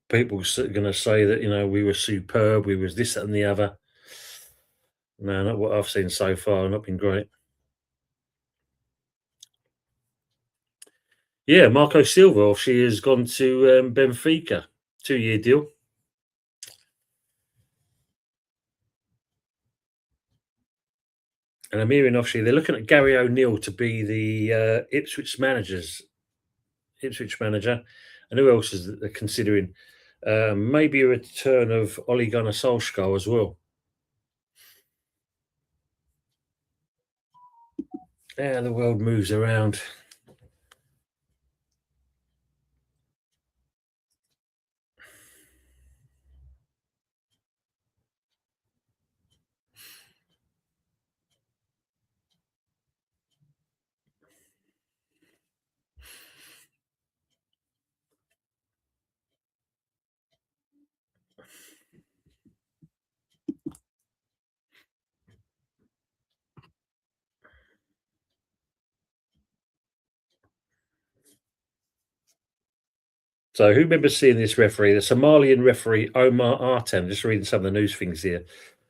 people are going to say that, we were superb, we was this, that, and the other. No, not what I've seen so far. Not been great. Yeah, Marco Silva, she has gone to Benfica, 2-year deal. And I'm hearing, obviously, they're looking at Gary O'Neill to be the Ipswich manager. And who else is they're considering? Maybe a return of Ole Gunnar Solskjaer as well. Yeah, the world moves around. So who remembers seeing this referee? The Somalian referee Omar Artem. Just reading some of the news things here.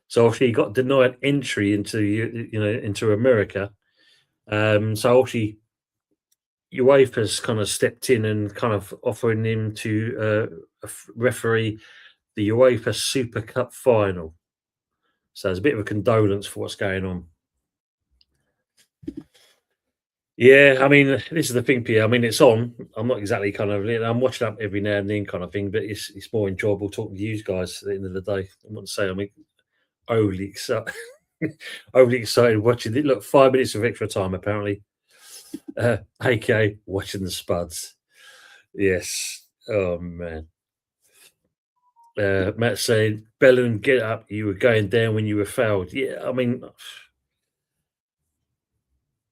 So obviously he got denied entry into into America. So obviously UEFA's kind of stepped in and kind of offering him to referee the UEFA Super Cup final. So there's a bit of a condolence for what's going on. Yeah, I mean, this is the thing, Pierre. I mean, it's on. I'm not exactly kind of. I'm watching up every now and then, kind of thing. But it's more enjoyable talking to you guys at the end of the day. I wouldn't say I'm overly excited, overly excited watching it. Look, 5 minutes of extra time apparently. AK watching the Spuds. Yes. Oh man. Matt saying, Bellingham, get up. You were going down when you were fouled. Yeah, I mean,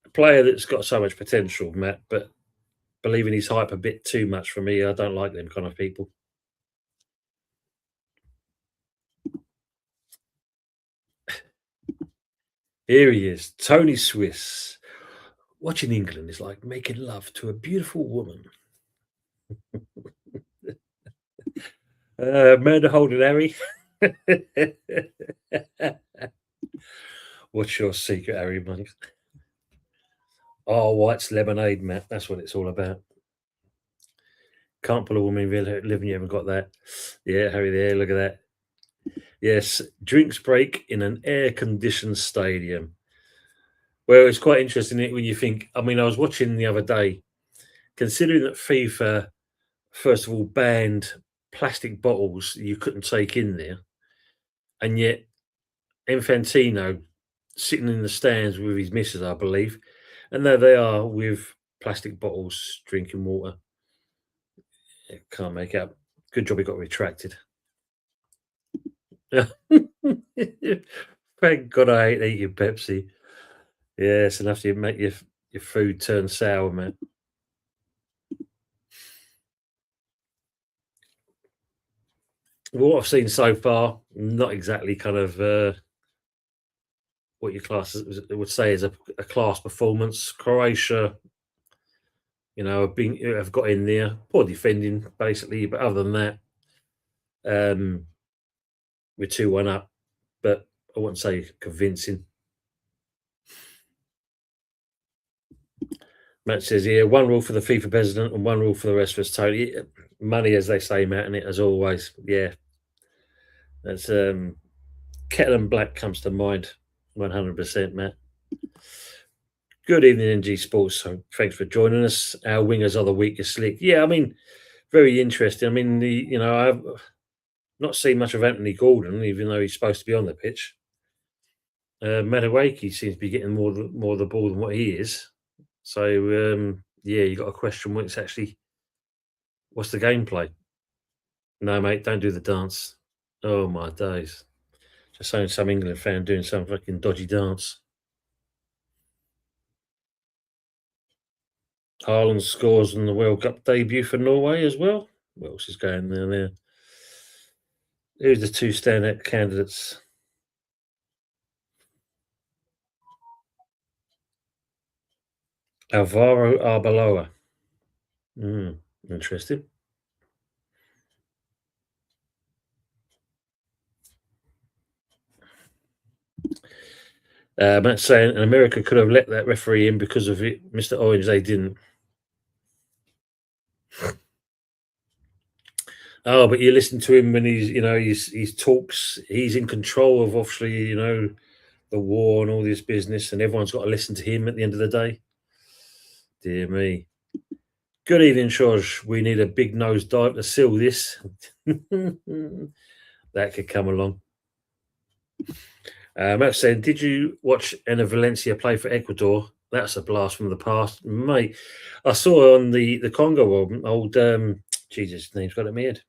a player that's got so much potential, Matt, but believing his hype a bit too much for me. I don't like them kind of people. Here he is, Tony Swiss. Watching England is like making love to a beautiful woman. Murder holding Harry. What's your secret, Harry Monks? Oh, White's lemonade, Matt. That's what it's all about. Can't pull a woman living. You haven't got that. Yeah, Harry, there. Look at that. Yes, drinks break in an air-conditioned stadium. Well, it's quite interesting when you think. I mean, I was watching the other day, considering that FIFA, first of all, banned plastic bottles you couldn't take in there, and yet Infantino sitting in the stands with his missus, I believe, and there they are with plastic bottles drinking water. Can't make out. Good job it got retracted. Thank God I hate eating Pepsi. Yeah, it's enough to make your food turn sour, man. what I've seen so far, not exactly kind of what your class would say is a class performance. Croatia, have got in there, poor defending basically, but other than that, um, we're 2-1 up, but I wouldn't say convincing. Matt says here, one rule for the FIFA president and one rule for the rest of us. Totally money, as they say, Matt, and it as always. Yeah, that's kettle and black comes to mind, 100%, Matt. Good evening, NG Sports. So thanks for joining us. Our wingers are the weakest link. Yeah, I mean, very interesting. I mean, I've not seen much of Anthony Gordon, even though he's supposed to be on the pitch. Madueke seems to be getting more of the ball than what he is. So yeah, you got a question what's the gameplay? No, mate, don't do the dance. Oh my days! Just saying, some England fan doing some fucking dodgy dance. Haaland scores in the World Cup debut for Norway as well. What else is going there? Who's the two standout candidates? Alvaro Arbeloa. Interesting. Matt's saying America could have let that referee in because of it. Mr. Orange, they didn't. Oh, but you listen to him when he's talks. He's in control of obviously the war and all this business, and everyone's got to listen to him at the end of the day. Dear me. Good evening, George. We need a big nose dive to seal this. That could come along. Matt saying, did you watch Enna Valencia play for Ecuador? That's a blast from the past, mate. I saw on the Congo old Jesus, his name's got it in my head.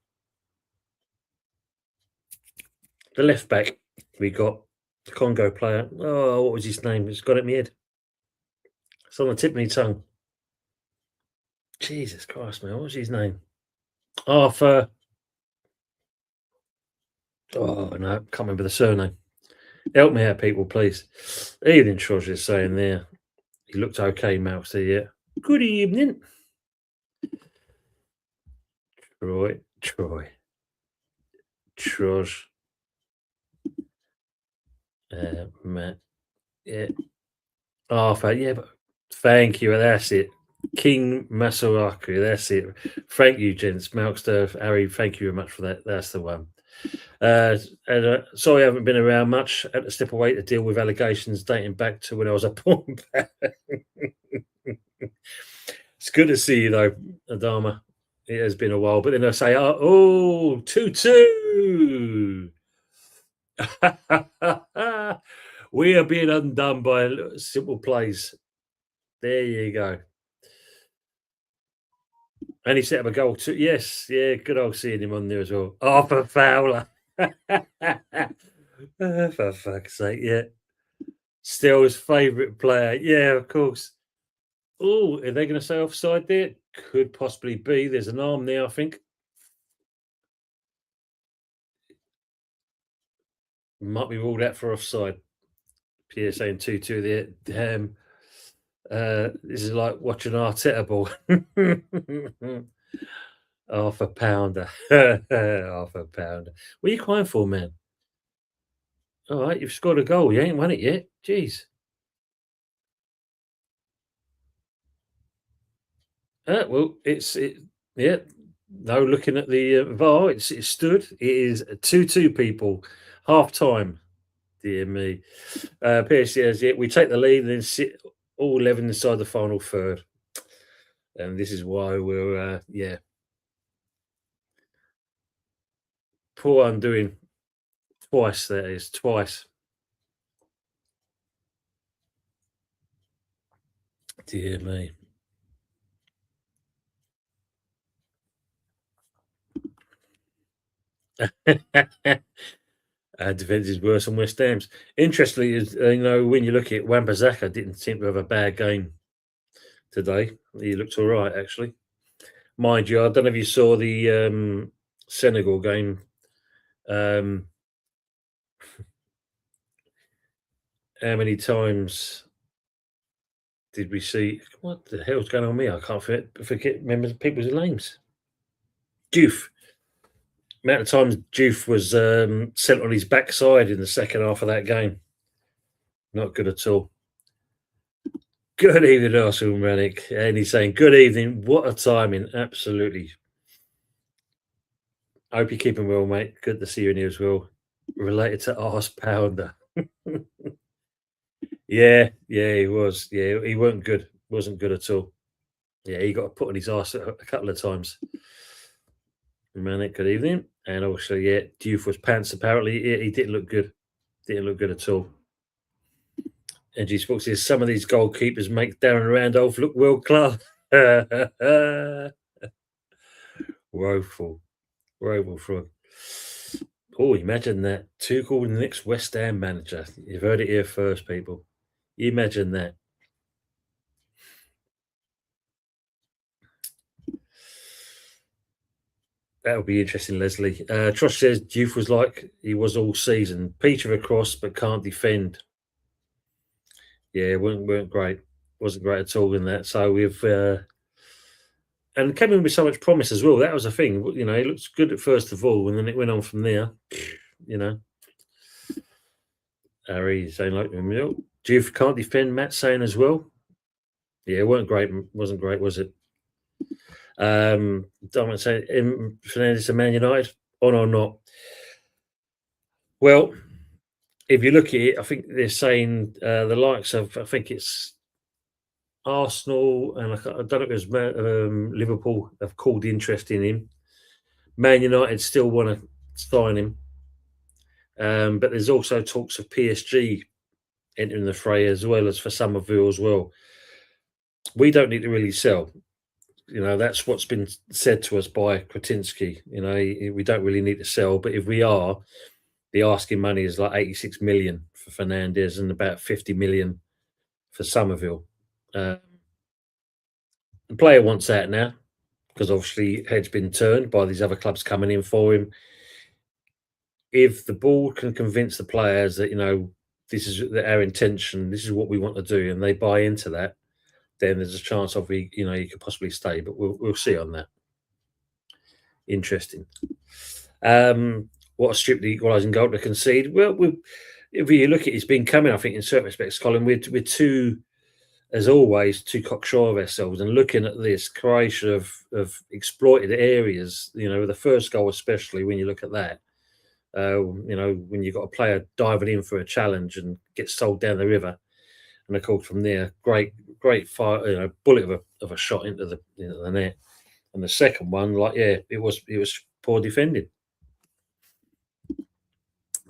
The left back we got, the Congo player. Oh, what was his name? It's got it in my head. It's on the tip of my tongue. Jesus Christ, man, what was his name? Arthur. Oh no, can't remember the surname. Help me out, people, please. Evening, Trosh is saying there. He looked okay, Mouse. Yeah. Good evening. Troy. Trosh. Matt. Yeah. Arthur. Yeah, but thank you. That's it. King Masaraku. That's it. Thank you, gents. Malkster, Harry, thank you very much for that. That's the one. Sorry, I haven't been around much. I had to step away to deal with allegations dating back to when I was a porn It's good to see you, though, Adama. It has been a while. But then I say, 2-2. We are being undone by simple plays. There you go. And he set up a goal too. Yes, yeah, good old seeing him on there as well. Arthur Fowler. For fuck's sake, yeah. Still his favourite player. Yeah, of course. Oh, are they going to say offside there? Could possibly be. There's an arm there, I think. Might be ruled out for offside. Pierre saying 2-2 there. Damn. This is like watching Arteta ball. Half a pounder. Half a pounder. What are you crying for, man? All right, you've scored a goal. You ain't won it yet. Jeez. Well, yeah. No, looking at the VAR, it stood. It is 2-2, people. Half time. Dear me. PSG says, yeah, we take the lead and then sit all 11 inside the final third. And this is why we're, poor undoing. Twice, that is. Twice. Dear me. Defence is worse than West Ham's. Interestingly, is when you look at Wan-Bissaka, didn't seem to have a bad game today. He looked all right, actually. Mind you, I don't know if you saw the Senegal game. Um, how many times did we see? What the hell's going on with me? I can't forget remember people's names. Juve. Amount of times Juve was sent on his backside in the second half of that game. Not good at all. Good evening, Arsenal Manic. And he's saying, good evening. What a timing. Absolutely. I hope you're keeping well, mate. Good to see you in here as well. Related to Arse Pounder. Yeah, he was. Yeah, he wasn't good. Wasn't good at all. Yeah, he got put on his arse a couple of times. Manic, good evening. And also, yeah, Diouf was pants. Apparently, he didn't look good. Didn't look good at all. And G Sports says some of these goalkeepers make Darren Randolph look world class. Woeful. Woeful frog. Oh, imagine that. Tuchel, the next West Ham manager. You've heard it here first, people. Imagine that. That would be interesting, Leslie. Trosh says Diouf was like he was all season. Peter across, but can't defend. Yeah, weren't great. Wasn't great at all in that. So we've and came in with so much promise as well. That was the thing. You know, it looks good at first of all, and then it went on from there. You know, Harry saying like Diouf can't defend. Matt saying as well. Yeah, it weren't great. Wasn't great, was it? Don't say Fernandez to Man United on or not. Well, if you look at it, I think they're saying the likes of I think it's Arsenal and I don't know if it was Liverpool have called interest in him. Man United still want to sign him, but there's also talks of PSG entering the fray as well as for Somerville as well. We don't need to really sell. You know, that's what's been said to us by Kretinsky. You know, we don't really need to sell, but if we are, the asking money is like 86 million for Fernandez and about 50 million for Somerville. The player wants out now because obviously head's been turned by these other clubs coming in for him. If the board can convince the players that, you know, this is our intention, this is what we want to do, and they buy into that, then there's a chance of he could possibly stay. But we'll see on that. Interesting. What a stupid equalising goal to concede. Well, if you look at it, it's been coming, I think, in certain respects, Colin. We're too, as always, too cocksure of ourselves. And looking at this, Croatia have exploited areas, you know, the first goal, especially when you look at that. You know, when you've got a player diving in for a challenge and gets sold down the river. And of course, from there, great fire, you know, bullet of a shot into the net. And the second one, like, yeah, it was poor defending.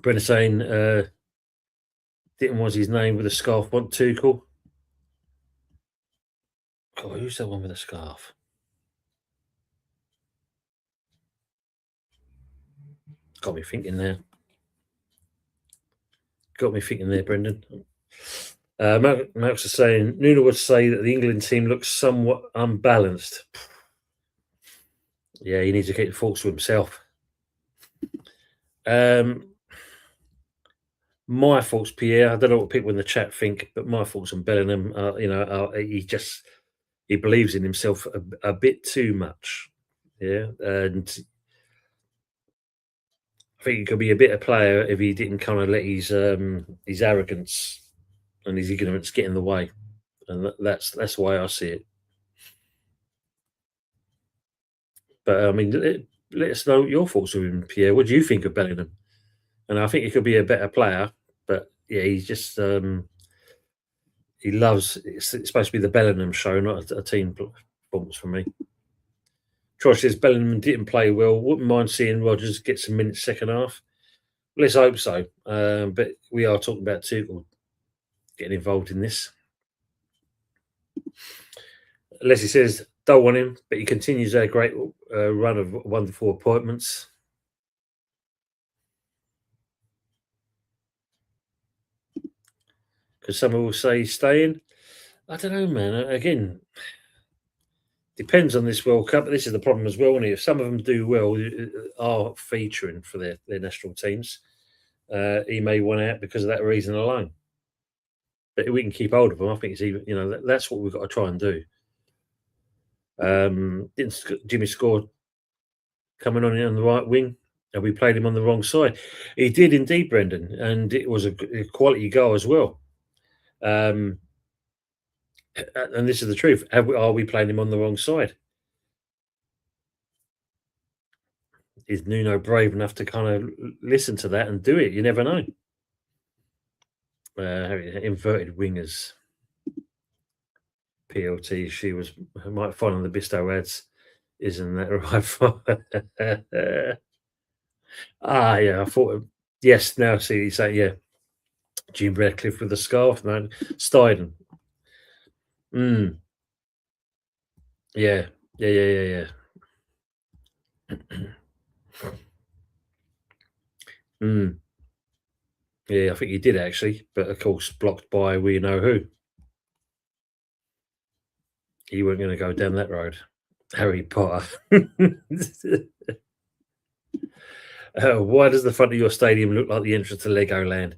Brenner saying, didn't was his name with a scarf want Tuchel? God, who's that one with a scarf? Got me thinking there. Brendan. Max is saying Nuno would say that the England team looks somewhat unbalanced. Yeah, he needs to get the faults to himself. My thoughts, Pierre. I don't know what people in the chat think, but my thoughts on Bellingham. He believes in himself a bit too much. Yeah, and I think he could be a better player if he didn't kind of let his arrogance and his ignorance get in the way, and that's the way I see it. But I mean, let us know your thoughts of him, Pierre. What do you think of Bellingham? And I think he could be a better player, but yeah, he's just he loves. It's supposed to be the Bellingham show, not a team performance for me. Troy says Bellingham didn't play well. Wouldn't mind seeing Rodgers get some minutes second half. Let's hope so. But we are talking about Tuchel getting involved in this. Leslie says, don't want him, but he continues their great run of wonderful appointments. Because someone will say he's staying. I don't know, man. Again, Depends on this World Cup. But this is the problem as well. Isn't it? If some of them do well, are featuring for their national teams, he may want out because of that reason alone. But if we can keep hold of him, I think it's even. That's what we've got to try and do. Didn't Jimmy score coming on the right wing? And we played him on the wrong side. He did indeed, Brendan, and it was a quality goal as well. Um, and this is the truth. Are we playing him on the wrong side? Is Nuno brave enough to kind of listen to that and do it? You never know. Inverted wingers, PLT. She might find on the Bisto ads. Isn't that right? Yeah. I thought. Yes. Now see, you say yeah. Jim Radcliffe with the scarf, man. Steiden. Mm, yeah. Yeah. Mm, yeah, I think he did actually, but of course blocked by we know who. He weren't going to go down that road. Harry Potter. Why does the front of your stadium look like the entrance to Legoland?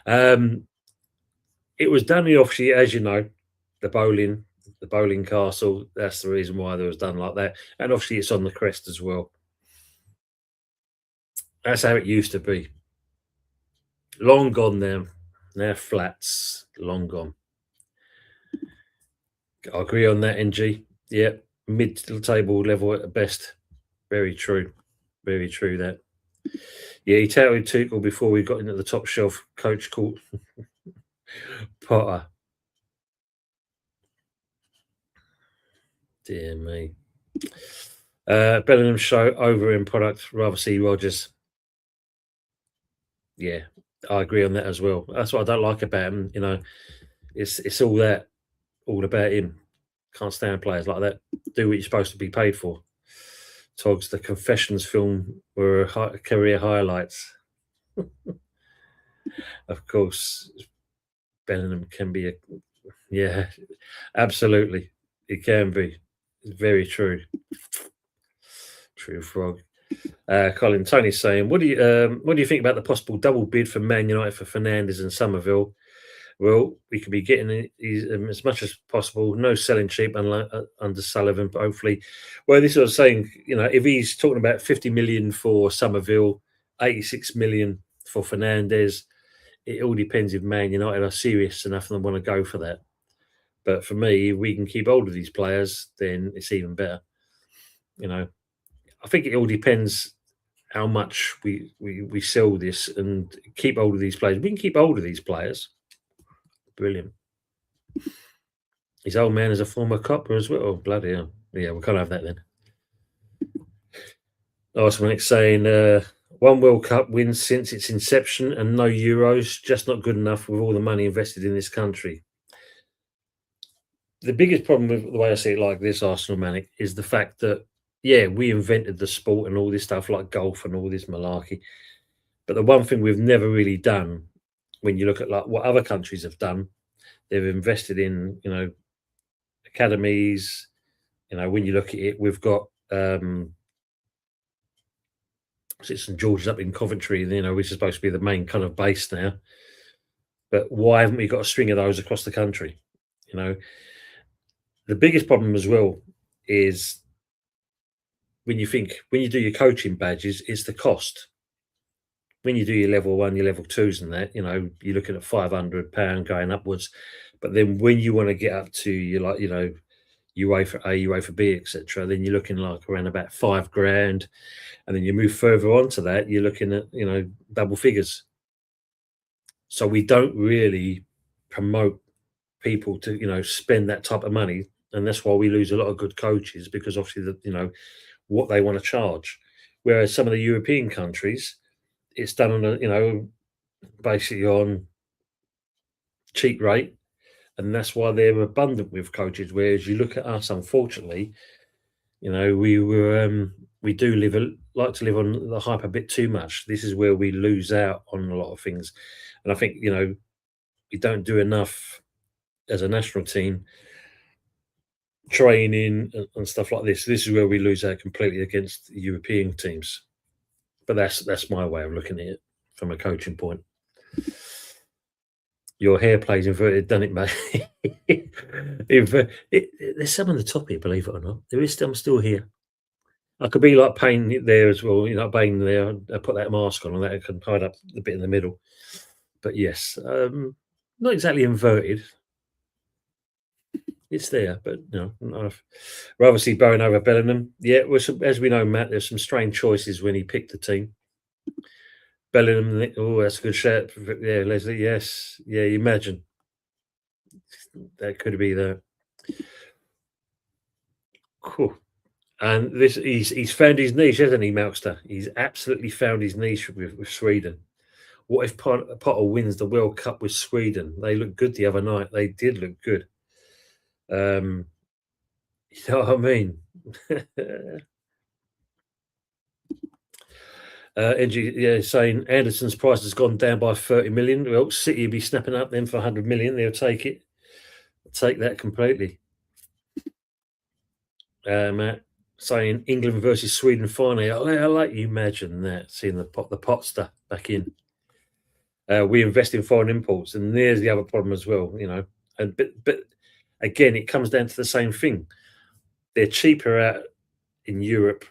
Um, it was done in obviously, as you know, the bowling castle. That's the reason why it was done like that, and obviously it's on the crest as well. That's how it used to be. Long gone now. Now flats, long gone. I agree on that, NG. Yeah, mid-table level at best. Very true. Very true that. Yeah, he touted Tuchel before we got into the top shelf coach called Potter. Dear me. Bellingham show over in product. Rather see Rogers. Yeah, I agree on that as well. That's what I don't like about him. It's all about him. Can't stand players like that. Do what you're supposed to be paid for. Togs, the Confessions film were career highlights. Of course, Bellingham can be yeah, absolutely. It can be. It's very true. True frog. Colin Tony's saying, what do you think about the possible double bid for Man United for Fernandes and Somerville? Well, we could be getting as much as possible. No selling cheap under Sullivan, but hopefully, well, this is what I was saying. If he's talking about 50 million for Somerville, 86 million for Fernandes, it all depends if Man United are serious enough and want to go for that. But for me, if we can keep hold of these players, then it's even better. I think it all depends how much we sell this and keep hold of these players. We can keep hold of these players. Brilliant. His old man is a former copper as well. Oh, bloody hell. Yeah, we can't have that then. Last one, it's saying one World Cup win since its inception and no Euros, just not good enough with all the money invested in this country. The biggest problem with the way I see it like this, Arsenal Manic, is the fact that, yeah, we invented the sport and all this stuff like golf and all this malarkey. But the one thing we've never really done, when you look at like what other countries have done, they've invested in, academies. When you look at it, we've got St George's up in Coventry, which is supposed to be the main kind of base now. But why haven't we got a string of those across the country? The biggest problem as well is when you do your coaching badges, it's the cost. When you do your level 1, your level 2s and that, you're looking at £500 going upwards. But then when you want to get up to UEFA A, UEFA B, etc., then you're looking like around about £5,000. And then you move further on to that, you're looking at, double figures. So we don't really promote people to, spend that type of money. And that's why we lose a lot of good coaches, because obviously, what they want to charge. Whereas some of the European countries, it's done on basically on cheap rate. And that's why they're abundant with coaches. Whereas you look at us, unfortunately, we do like to live on the hype a bit too much. This is where we lose out on a lot of things. And I think, we don't do enough as a national team training and stuff like this. This is where we lose out completely against European teams. But that's my way of looking at it from a coaching point. Your hair plays inverted, doesn't it, mate? There's some on the top here, believe it or not. There is. I'm still here. I could be like Payne there as well. Payne there. I put that mask on, and that can hide up the bit in the middle. But yes, not exactly inverted. It's there, but I'd rather see Bowen over Bellingham. Yeah, as we know, Matt, there's some strange choices when he picked the team. Bellingham, oh, that's a good shout. Yeah, Leslie, yes. Yeah, you imagine. That could be there. Cool. And he's found his niche, hasn't he, Melkster? He's absolutely found his niche with Sweden. What if Potter wins the World Cup with Sweden? They looked good the other night. They did look good. You know what I mean? NG, saying Anderson's price has gone down by 30 million. Well, City will be snapping up then for 100 million. They'll take it. Take that completely. Matt saying England versus Sweden finally. I like you imagine that, seeing the Potster back in. We invest in foreign imports, and there's the other problem as well, And but again, it comes down to the same thing. They're cheaper out in Europe,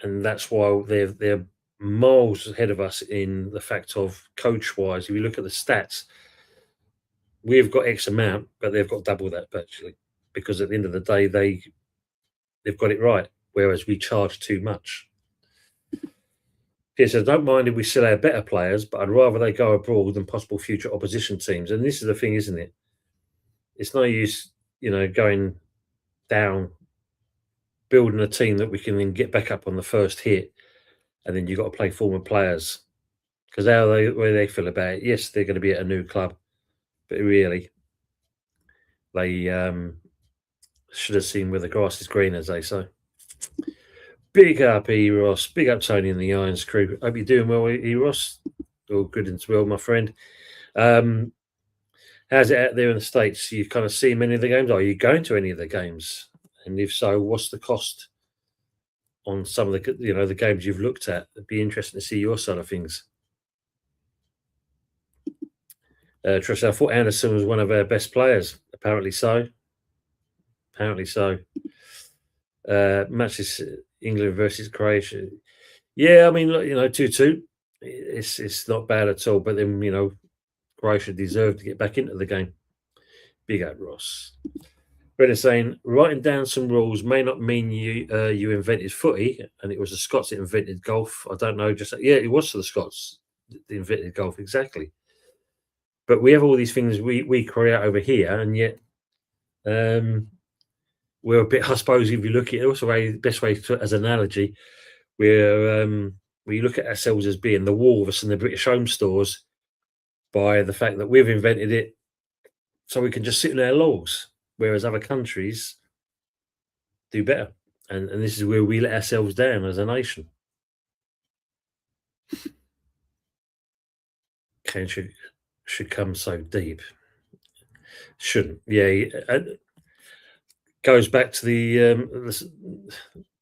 and that's why they're miles ahead of us in the fact of coach-wise. If you look at the stats, we've got X amount, but they've got double that virtually, because at the end of the day, they've got it right, whereas we charge too much. He says, don't mind if we still have better players, but I'd rather they go abroad than possible future opposition teams. And this is the thing, isn't it? It's no use, going down, building a team that we can then get back up on the first hit, and then you've got to play former players. Because where they feel about it, yes, they're going to be at a new club, but really, they should have seen where the grass is green, as they say. Big up, Ross. Big up, Tony and the Irons crew. Hope you're doing well, Ross. All good as well, my friend. How's it out there in the States? You kind of see many of the games? Are you going to any of the games? And if so, what's the cost on some of the the games you've looked at? It'd be interesting to see your side of things. Trish, I thought Anderson was one of our best players. Apparently so. Matches England versus Croatia. Yeah, I mean, 2-2. It's not bad at all. But then, Croatia deserved to get back into the game. Big up, Ross. Brendan saying, writing down some rules may not mean you invented footy, and it was the Scots that invented golf. I don't know. It was for the Scots that invented golf, exactly. But we have all these things we create over here, and yet we're a bit, I suppose, if you look at it, also the best way as an analogy, we look at ourselves as being the Walrus and the British Home Stores by the fact that we've invented it so we can just sit in our laurels, whereas other countries do better. And this is where we let ourselves down as a nation. Kane should come so deep. Shouldn't. Yeah. Goes back to the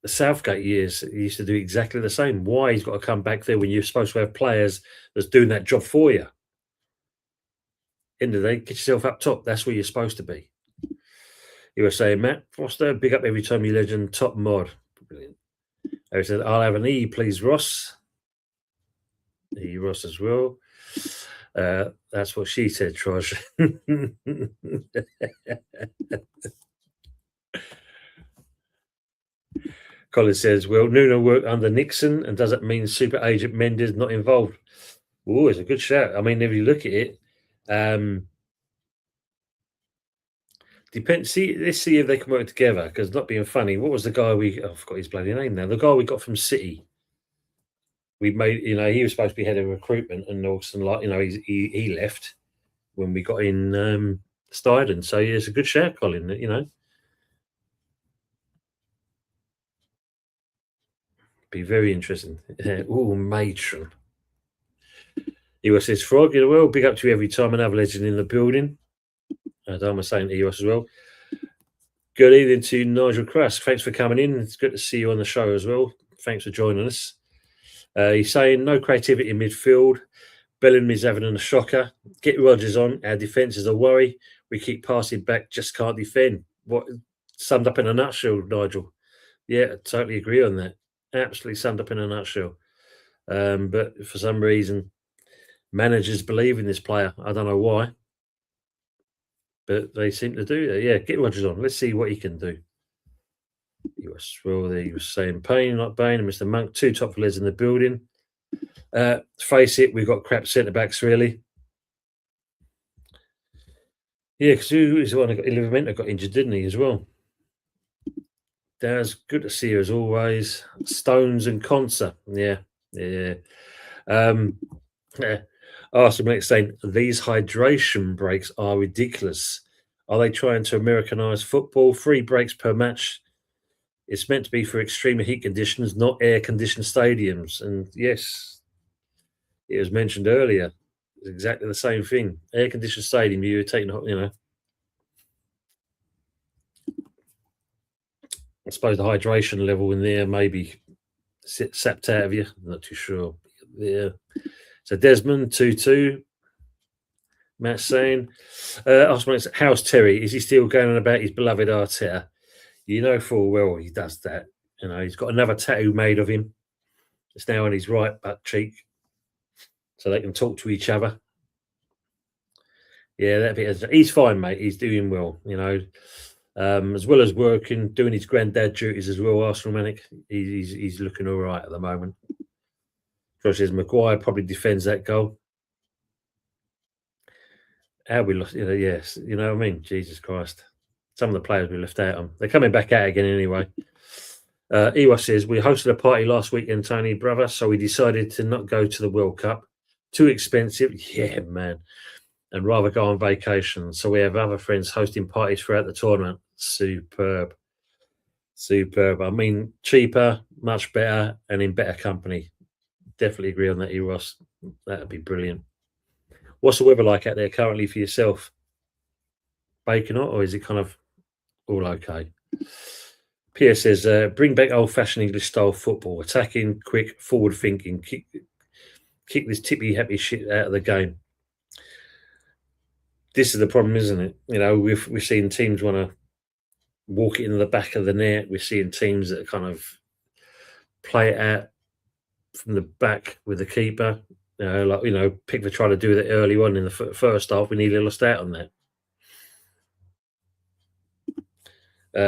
Southgate years. He used to do exactly the same. Why he's got to come back there when you're supposed to have players that's doing that job for you? End of the day, get yourself up top. That's where you're supposed to be. You were saying, Matt Foster, big up every time you legend, top mod. Brilliant. I said, I'll have an E, please, Ross. E, Ross as well. That's what she said, Trosh. Colin says, well, Nuno worked under Nixon, and does it mean super agent Mendes not involved? Oh, it's a good shout. I mean, if you look at it, depends. Let's see if they can work together. Because not being funny, what was the guy I forgot his bloody name now. The guy we got from City. We made, he was supposed to be head of recruitment, and also, he left when we got in Stuyden. So yeah, it's a good shout, Colin. Be very interesting. Oh, matron. EOS says, Frog, well, big up to you every time. Another legend in the building. Dharma saying EOS as well. Good evening to Nigel Crusk. Thanks for coming in. It's good to see you on the show as well. Thanks for joining us. He's saying no creativity in midfield. Bellamy's having a shocker. Get Rodgers on. Our defence is a worry. We keep passing back, just can't defend. What summed up in a nutshell, Nigel? Yeah, I totally agree on that. Absolutely summed up in a nutshell. But for some reason, managers believe in this player. I don't know why, but they seem to do that. Yeah, get Rodgers on. Let's see what he can do. He was saying Payne, not Bain, and Mr. Monk, two top players in the building. Face it, we've got crap centre backs, really. Yeah, because who is the one that got Livramento got injured, didn't he, as well? Daz, good to see you as always. Stones and Conser. Yeah. Um, yeah. Arsenal next saying these hydration breaks are ridiculous. Are they trying to Americanise football? 3 breaks per match. It's meant to be for extreme heat conditions, not air conditioned stadiums. And yes, it was mentioned earlier. It's exactly the same thing. Air conditioned stadium, you're taking, I suppose the hydration level in there maybe sapped out of you. I'm not too sure. Yeah. So Desmond 2-2. Matt saying, how's Terry? Is he still going on about his beloved Arteta? You know full well he does that. He's got another tattoo made of him. It's now on his right butt cheek, so they can talk to each other. Yeah, that bit. He's fine, mate. He's doing well. As well as working, doing his granddad duties as well. Arsenal Manic, he's looking all right at the moment. Josh says Maguire probably defends that goal. How we lost, yes, you know what I mean? Jesus Christ. Some of the players we left out on. They're coming back out again anyway. Ewa says, we hosted a party last weekend, Tony, brother, so we decided to not go to the World Cup. Too expensive. Yeah, man. And rather go on vacation. So we have other friends hosting parties throughout the tournament. Superb. I mean, cheaper, much better, and in better company. Definitely agree on that, Eros. That'd be brilliant. What's the weather like out there currently for yourself? Baking hot, or is it kind of all okay? PS says, bring back old-fashioned English style football, attacking, quick, forward thinking, kick this tippy happy shit out of the game. This is the problem, isn't it? We're seeing teams want to walk it into the back of the net. We're seeing teams that kind of play it out from the back with the keeper. Pickford tried to do that early on in the first half. We nearly lost out on that.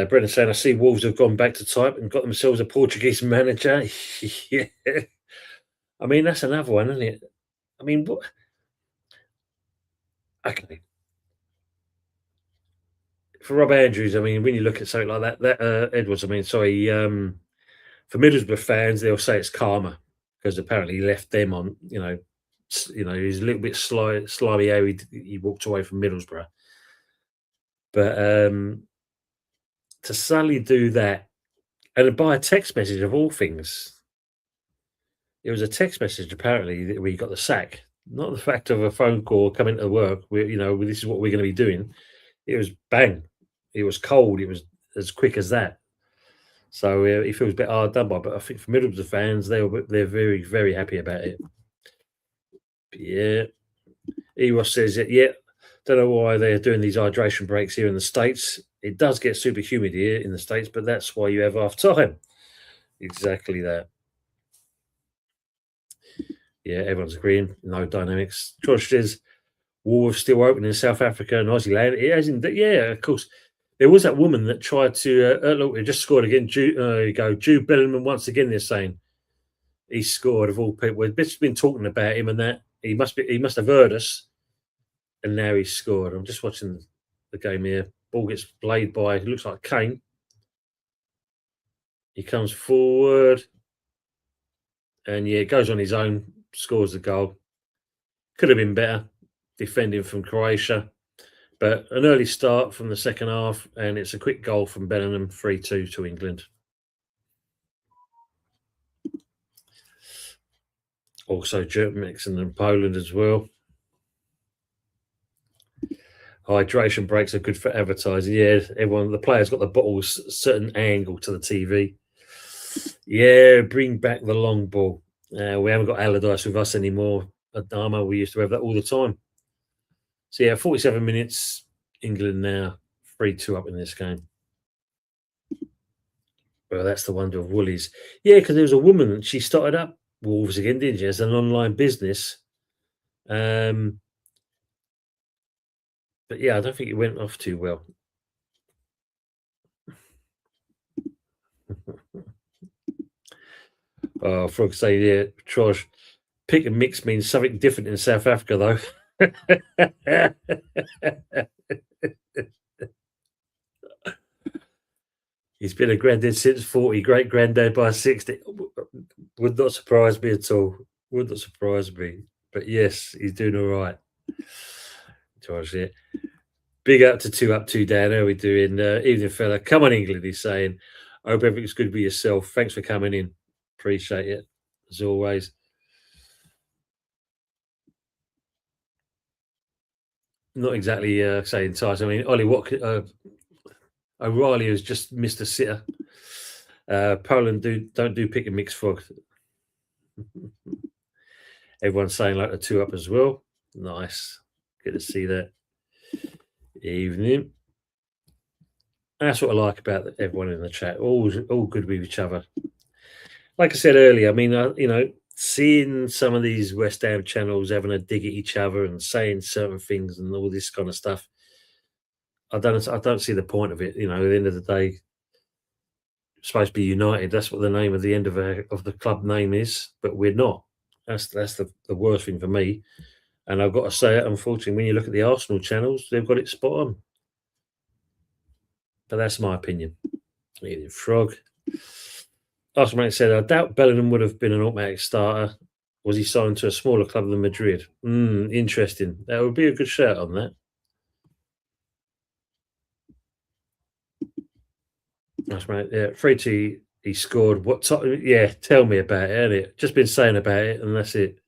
Brendan saying, I see Wolves have gone back to type and got themselves a Portuguese manager. Yeah. I mean, that's another one, isn't it? I mean, what? Okay. For Rob Andrews, I mean, when you look at something like that Edwards, for Middlesbrough fans, they'll say it's karma because apparently he left them on, he's a little bit slimy how he walked away from Middlesbrough. But to suddenly do that, and by a text message of all things, it was a text message apparently that we got the sack, not the fact of a phone call coming to work. This is what we're going to be doing. It was bang. It was cold. It was as quick as that. So it feels a bit hard done by. But I think for Middlesbrough fans, they're very, very happy about it. Yeah. Eros says it. Yeah. Don't know why they're doing these hydration breaks here in the States. It does get super humid here in the States, but that's why you have half time. Exactly that. Yeah, everyone's agreeing. No dynamics. George says Wolves still open in South Africa and Aussie land. It hasn't. Yeah, of course. There was that woman that tried to look. It just scored again. Jude Bellingham once again. They're saying he scored of all people. We've just been talking about him and that he must have heard us, and now he's scored. I'm just watching the game here. Ball gets played by. It looks like Kane. He comes forward, and yeah, goes on his own. Scores the goal. Could have been better defending from Croatia. But an early start from the second half, and it's a quick goal from Bellingham, 3-2 to England. Also, Germany and Poland as well. Hydration breaks are good for advertising. Yeah, everyone, the players got the bottles certain angle to the TV. Yeah, bring back the long ball. We haven't got Allardyce with us anymore. Adama, we used to have that all the time. So yeah, 47 minutes. England now 3-2 up in this game. Well, that's the wonder of Woolies. Yeah, because there was a woman. She started up Wolves again, didn't she? As an online business. Um, but yeah, I don't think it went off too well. Oh, Frog say, yeah, Trosh, pick and mix means something different in South Africa, though. He's been a granddad since 40, great granddad by 60. Would not surprise me at all. Would not surprise me. But yes, he's doing all right. Trosh, yeah. Big up to two up, two down. How are we doing? Evening, fella. Come on, England, he's saying. I hope everything's good with yourself. Thanks for coming in. Appreciate it, as always. Not exactly saying ties. I mean, Ollie, O'Reilly has just missed a sitter. Poland don't do pick and mix, Frog. Everyone's saying like a two up as well. Nice. Good to see that. Evening. That's what I like about everyone in the chat. All good with each other. Like I said earlier, I mean, seeing some of these West Ham channels having a dig at each other and saying certain things and all this kind of stuff, I don't see the point of it. At the end of the day, supposed to be united. That's what the name of the end of the club name is, but we're not. That's the worst thing for me. And I've got to say it, unfortunately, when you look at the Arsenal channels, they've got it spot on. But that's my opinion. Frog. Arsenal said, I doubt Bellingham would have been an automatic starter. Was he signed to a smaller club than Madrid? Interesting. That would be a good shout on that. That's right. Yeah, 3-2. He scored. What time? Yeah, tell me about it, innit? Just been saying about it, and that's it.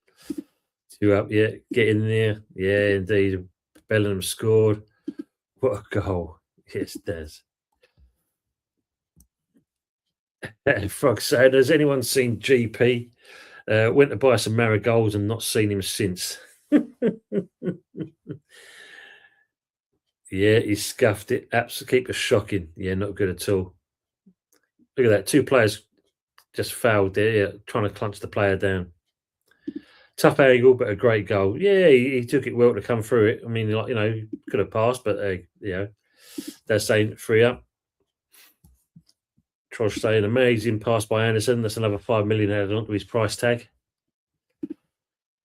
2 up. Yeah, get in there. Yeah, indeed. Bellingham scored. What a goal. Yes, Des. Frog said, has anyone seen GP? Went to buy some marigolds and not seen him since. Yeah, he scuffed it. Absolutely keep us shocking. Yeah, not good at all. Look at that. Two players just fouled there, yeah, trying to clutch the player down. Tough angle, but a great goal. Yeah, he took it well to come through it. I mean, could have passed, but they're saying 3 up. Trosh saying amazing pass by Anderson. That's another 5 million added onto his price tag.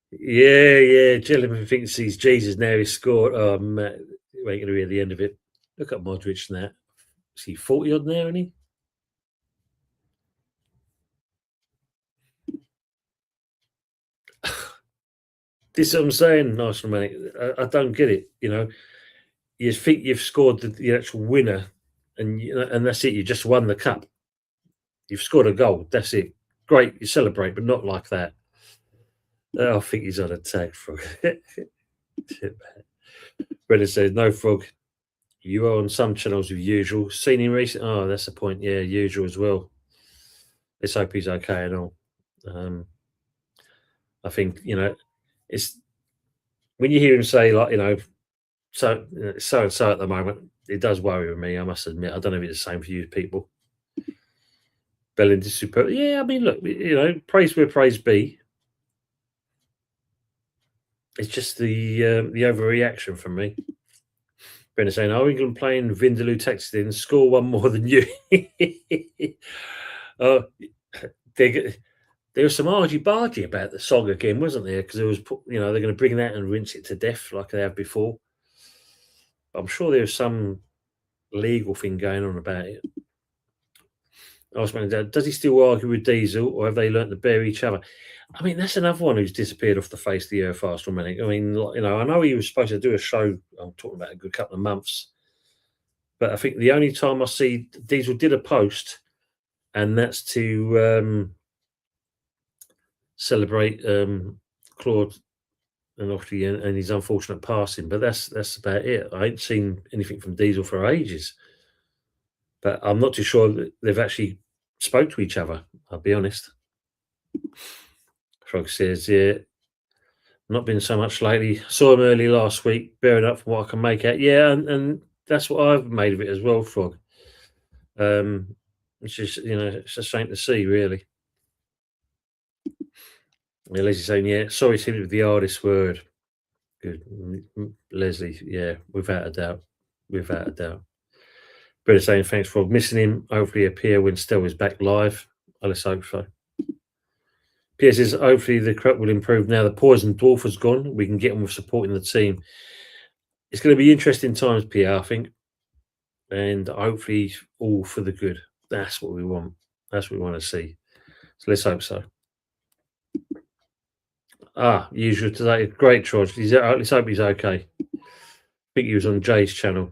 Yeah. Gilliman thinks he's Jesus now. He's scored. Oh, man, we ain't going to be at the end of it. Look at Modric and that. Is he 40 odd now, isn't he? This is what I'm saying, nice romantic. I don't get it. You think you've scored the actual winner, and that's it. You just won the cup. You've scored a goal. That's it. Great. You celebrate, but not like that. I think he's on a tag, Frog. Brendan says, no, Frog. You are on some channels with usual. Seen him recently? Oh, that's the point. Yeah, usual as well. Let's hope he's okay and all. I think, it's when you hear him say, like, so and so at the moment, it does worry with me, I must admit. I don't know if it's the same for you people. Bellingham super. Yeah, I mean, look, praise where praise be. It's just the overreaction from me. Brendan saying, "Oh, England playing Vindaloo texted in, score one more than you." Oh, there was some argy-bargy about the song again, wasn't there? Because it was, they're going to bring that and rinse it to death like they have before. I'm sure there's some legal thing going on about it. I was wondering, does he still argue with Diesel, or have they learnt to bear each other? I mean, that's another one who's disappeared off the face of the earth, Arsenal Manic. I mean, I know he was supposed to do a show. I'm talking about a good couple of months, but I think the only time I see Diesel did a post, and that's to celebrate Claude and obviously and his unfortunate passing. But that's about it. I ain't seen anything from Diesel for ages. But I'm not too sure that they've actually spoke to each other. I'll be honest. Frog says, yeah, not been so much lately. Saw him early last week, bearing up from what I can make out. Yeah, and that's what I've made of it as well, Frog. Which is, it's a shame to see, really. Yeah, Leslie's saying, yeah, sorry, seems to be the hardest word. Good. Leslie, yeah, without a doubt. Without a doubt. Brother saying, thanks for missing him. Hopefully appear when Stell is back live. Let's hope so. PS says, hopefully the crap will improve now. The poison dwarf has gone. We can get on with supporting the team. It's going to be interesting times, PR, I think. And hopefully all for the good. That's what we want. That's what we want to see. So let's hope so. Usual today. Great, Troj. Let's hope he's okay. I think he was on Jay's channel.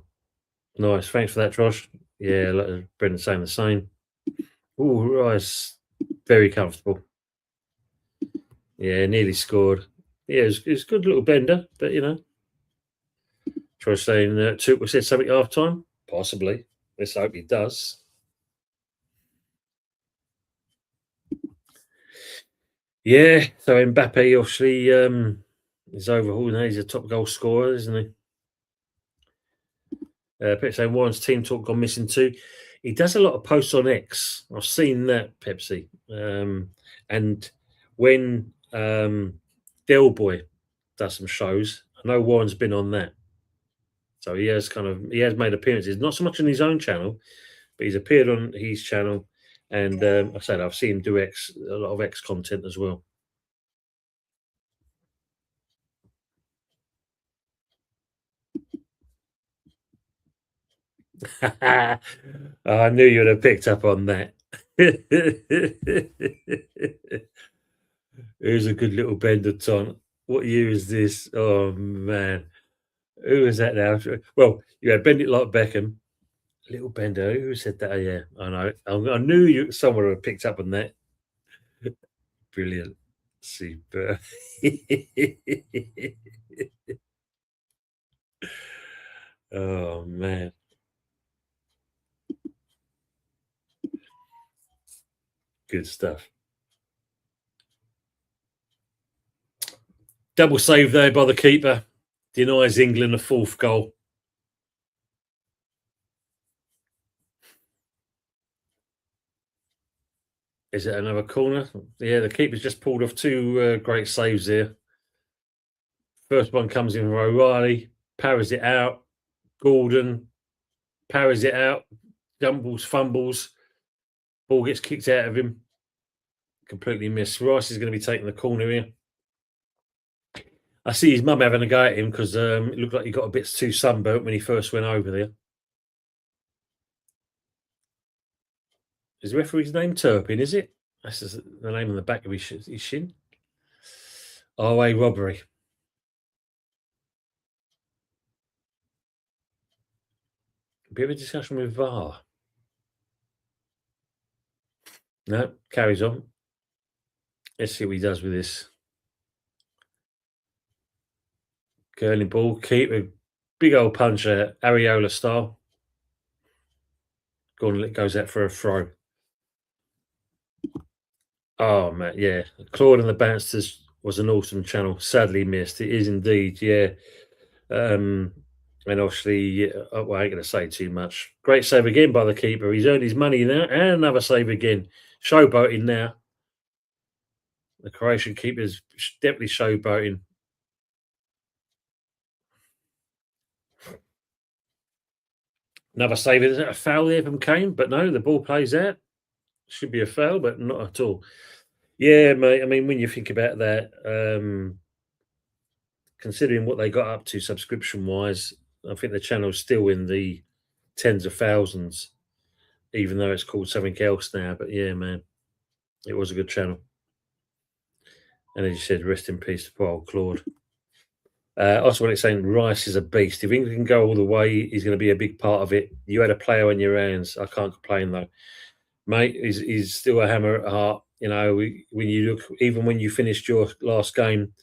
Nice. Thanks for that, Trosh. Yeah, Brendan saying the same. Oh, Rice. Very comfortable. Yeah, nearly scored. Yeah, it's a good little bender, but Trosh saying Tuchel said something half time. Possibly. Let's hope he does. Yeah, so Mbappe obviously is overhauled now. He's a top goal scorer, isn't he? Pep saying Warren's team talk gone missing too. He does a lot of posts on X. I've seen that, Pepsi. And when Del Boy does some shows, I know Warren's been on that. So he has made appearances, not so much on his own channel, but he's appeared on his channel. And I said I've seen him do a lot of X content as well. I knew you would have picked up on that. Here's a good little bender, Tom. What year is this? Oh man, who is that now? Well, you had Bend It Like Beckham, little bender. Who said that? Yeah, I know. I knew someone would have picked up on that. Brilliant, super. Oh man. Good stuff. Double save there by the keeper. Denies England a fourth goal. Is it another corner? Yeah, the keeper's just pulled off two great saves there. First one comes in from O'Reilly, parries it out. Gordon parries it out, fumbles. Ball gets kicked out of him. Completely missed. Rice is going to be taking the corner here. I see his mum having a go at him because it looked like he got a bit too sunburnt when he first went over there. Is the referee's name Turpin, is it? That's the name on the back of his shin. RA robbery. A bit of a discussion with VAR. No, carries on. Let's see what he does with this. Curling ball, keep a big old puncher, Areola style. Gauntlet goes out for a throw. Oh man, yeah. Claude and the Bouncers was an awesome channel. Sadly missed. It is indeed, yeah. And obviously, well, I ain't going to say too much. Great save again by the keeper. He's earned his money now, and another save again. Showboating now. The Croatian keeper's definitely showboating. Another save. Is it a foul there from Kane? But no, the ball plays out. Should be a foul, but not at all. Yeah, mate. I mean, when you think about that, considering what they got up to subscription-wise, I think the channel's still in the tens of thousands, even though it's called something else now. But yeah, man, it was a good channel. And as you said, rest in peace to poor old Claude. Also, when it's saying Rice is a beast, if England can go all the way, he's going to be a big part of it. You had a player on your hands. I can't complain though, mate. He's still a hammer at heart. When you look, even when you finished your last game,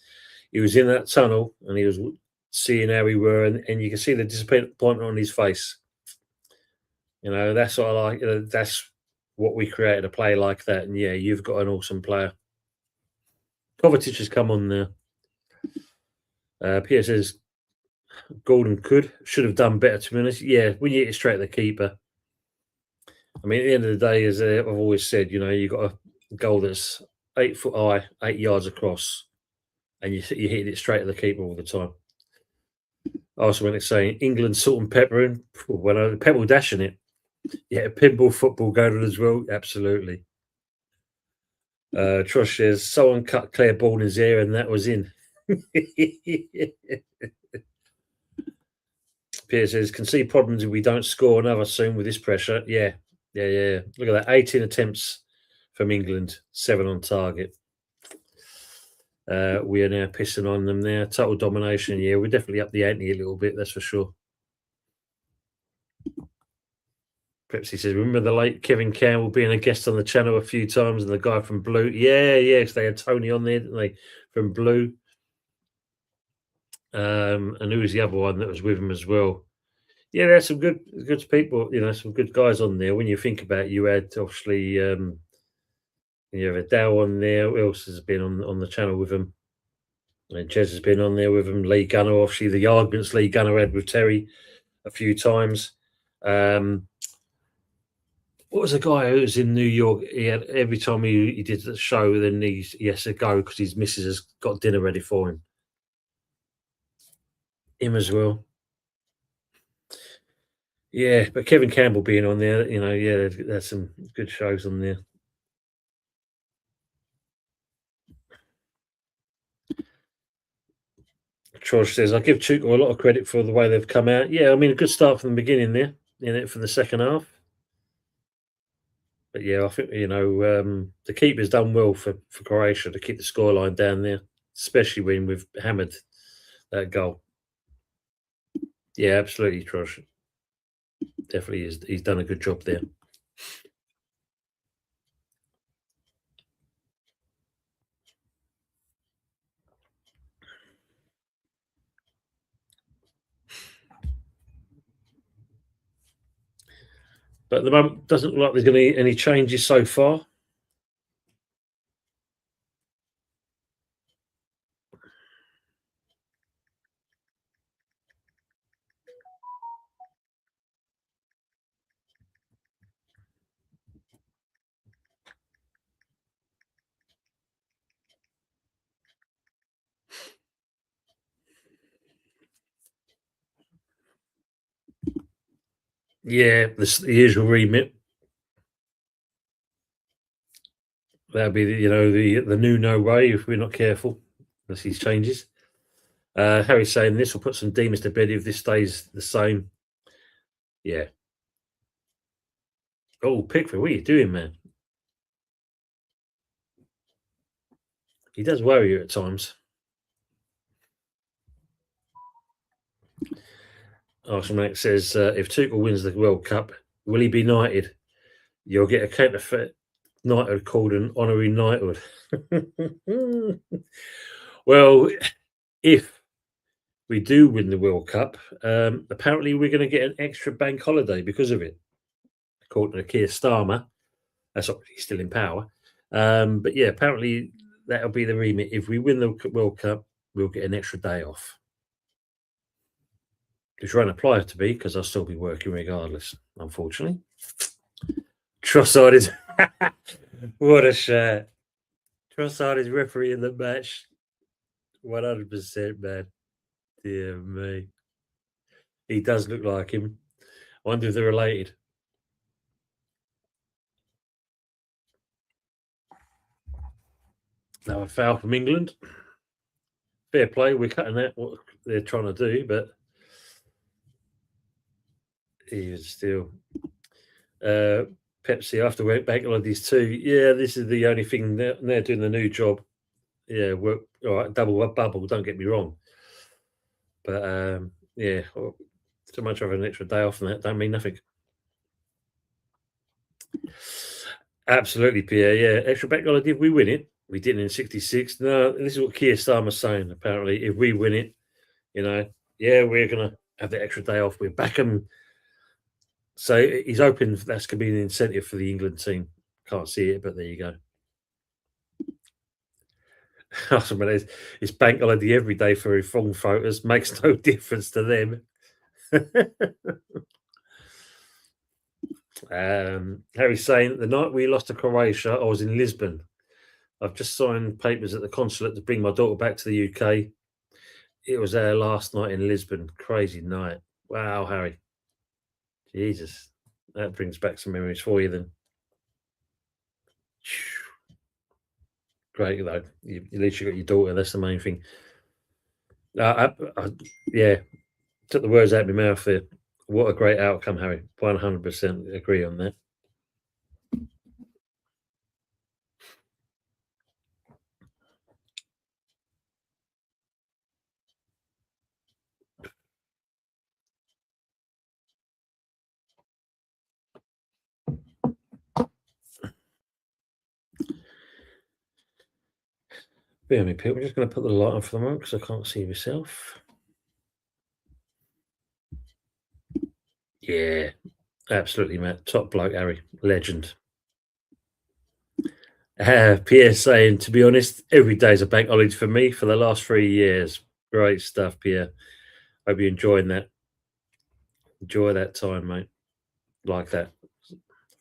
He was in that tunnel and he was seeing how we were, and you can see the disappointment on his face. That's what I like. That's what we created, a play like that. And yeah, you've got an awesome player. Kovacic has come on there. Pierre says Gordon should have done better, to be honest. Yeah, when you hit it straight at the keeper. I mean, at the end of the day, as I've always said, you got a goal that's 8 foot high, 8 yards across, and you hit it straight at the keeper all the time. I also want to say England salt and peppering when I pebble dashing it. Yeah, pinball football going on as well. Absolutely. Trosh says someone cut Claire ball in his ear and that was in. Pierre says can see problems if we don't score another soon with this pressure. Yeah. Look at that, 18 attempts from England, 7 on target. We are now pissing on them now. Total domination. Yeah, we're definitely up the ante a little bit, that's for sure. Pepsi says, remember the late Kevin Campbell being a guest on the channel a few times and the guy from Blue? Yeah, because they had Tony on there, didn't they? From Blue. And who was the other one that was with him as well? Yeah, there's some good people, some good guys on there. When you think about it, you had obviously you have a Dow on there. Who else has been on the channel with him? And Jez has been on there with him. Lee Gunner, obviously the arguments Lee Gunner had with Terry a few times. What was the guy who was in New York? He had every time he did the show, then he has to go because his missus has got dinner ready for him. Him as well. Yeah, but Kevin Campbell being on there, there's some good shows on there. Trosh says, I give Tuchel a lot of credit for the way they've come out. Yeah, I mean, a good start from the beginning there, for the second half. But yeah, I think, the keeper's done well for Croatia to keep the scoreline down there, especially when we've hammered that goal. Yeah, absolutely, Trosh. Definitely is. He's done a good job there. But at the moment, doesn't look like there's going to be any changes so far. Yeah, the usual remit. That'll be the new no way if we're not careful. Unless these changes. Harry's saying this will put some demons to bed if this stays the same. Yeah. Oh, Pickford, what are you doing, man? He does worry you at times. Arsenal says if Tuchel wins the World Cup, will he be knighted? You'll get a counterfeit knighthood called an honorary knighthood. Well, if we do win the World Cup, apparently we're going to get an extra bank holiday because of it, according to Keir Starmer. That's obviously still in power. But yeah, apparently that'll be the remit. If we win the World Cup, we'll get an extra day off. Which won't apply to me because I'll still be working regardless, unfortunately. Trossard is what a shot. Trossard is refereeing the match. 100%, man. Dear me. He does look like him. I wonder if they're related. Now a foul from England. Fair play. We're cutting out what they're trying to do, but he was still. Pepsi after went back on these two. Yeah, this is the only thing they're doing the new job. Yeah, work all right, double up bubble, don't get me wrong. But yeah, so much of an extra day off and that don't mean nothing. Absolutely, Pierre. Yeah, extra back holiday if we win it. We didn't in '66. No, this is what Keir Starmer's saying. Apparently, if we win it, you know, yeah, we're gonna have the extra day off. We're back and so he's hoping that's gonna be an incentive for the England team. Can't see it, but there you go. Awesome, but it's bank holiday every day for foreign voters. Makes no difference to them. Harry's saying the night we lost to Croatia, I was in Lisbon. I've just signed papers at the consulate to bring my daughter back to the UK. It was our last night in Lisbon. Crazy night. Wow, Harry. Jesus. That brings back some memories for you then. Great, though. At least you got your daughter. That's the main thing. Yeah, took the words out of my mouth there. What a great outcome, Harry. 100% agree on that. Bear with me, Pete. We're just going to put the light on for the moment because I can't see myself. Yeah, absolutely, Matt. Top bloke, Harry. Legend. Pierre saying, to be honest, every day's a bank holiday for me for the last 3 years. Great stuff, Pierre. Hope you're enjoying that. Enjoy that time, mate. Like that.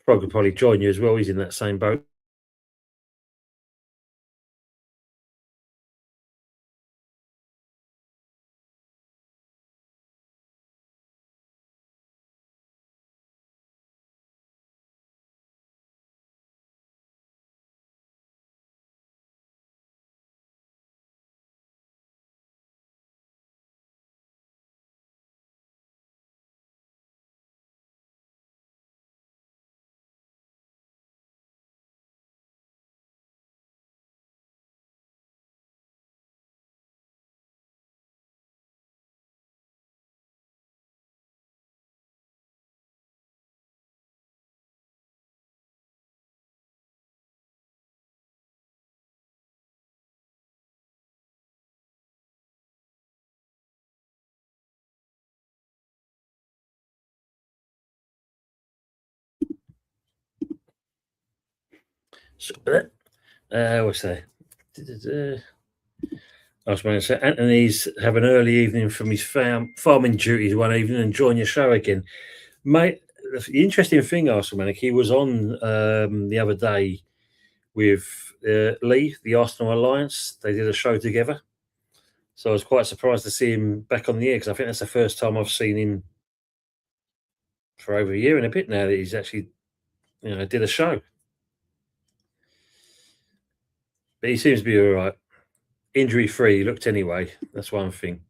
Frog could probably join you as well. He's in that same boat. So, what's that? I was going to say, Anthony's have an early evening from his farming duties one evening and join your show again. Mate, the interesting thing, Arsenic, he was on the other day with Lee, the Arsenal Alliance. They did a show together. So I was quite surprised to see him back on the air because I think that's the first time I've seen him for over a year and a bit now that he's actually, did a show. But he seems to be all right. Injury free, he looked anyway. That's one thing.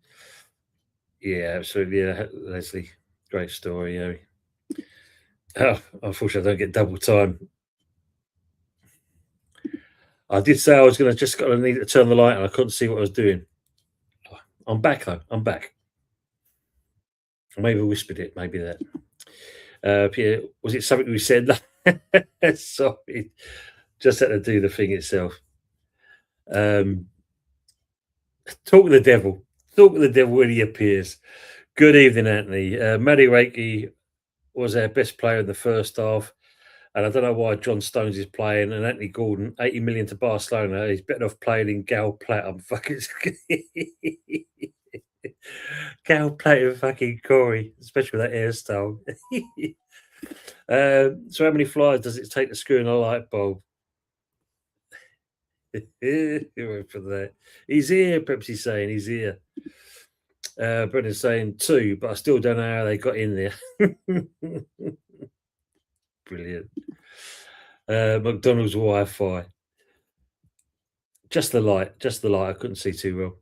Yeah, absolutely. Yeah, Leslie, great story. Yeah. Oh, unfortunately, I don't get double time. I did say I was going to just got to need to turn the light on. I couldn't see what I was doing. I'm back though. I'm back. Maybe I whispered it. Maybe that. Pierre, was it something we said? Sorry, just had to do the thing itself. Talk to the devil. Talk to the devil when he appears. Good evening, Anthony. Matty Reiki was our best player in the first half. And I don't know why John Stones is playing and Anthony Gordon, 80 million to Barcelona. He's better off playing in Gal Platt. I'm fucking Gal Platt and fucking Corey, especially with that hairstyle. So how many flies does it take to screw in a light bulb? He went for that. He's here, Pepsi's saying he's here. Brendan's saying 2, but I still don't know how they got in there. Brilliant. McDonald's Wi-Fi. Just the light. I couldn't see too well.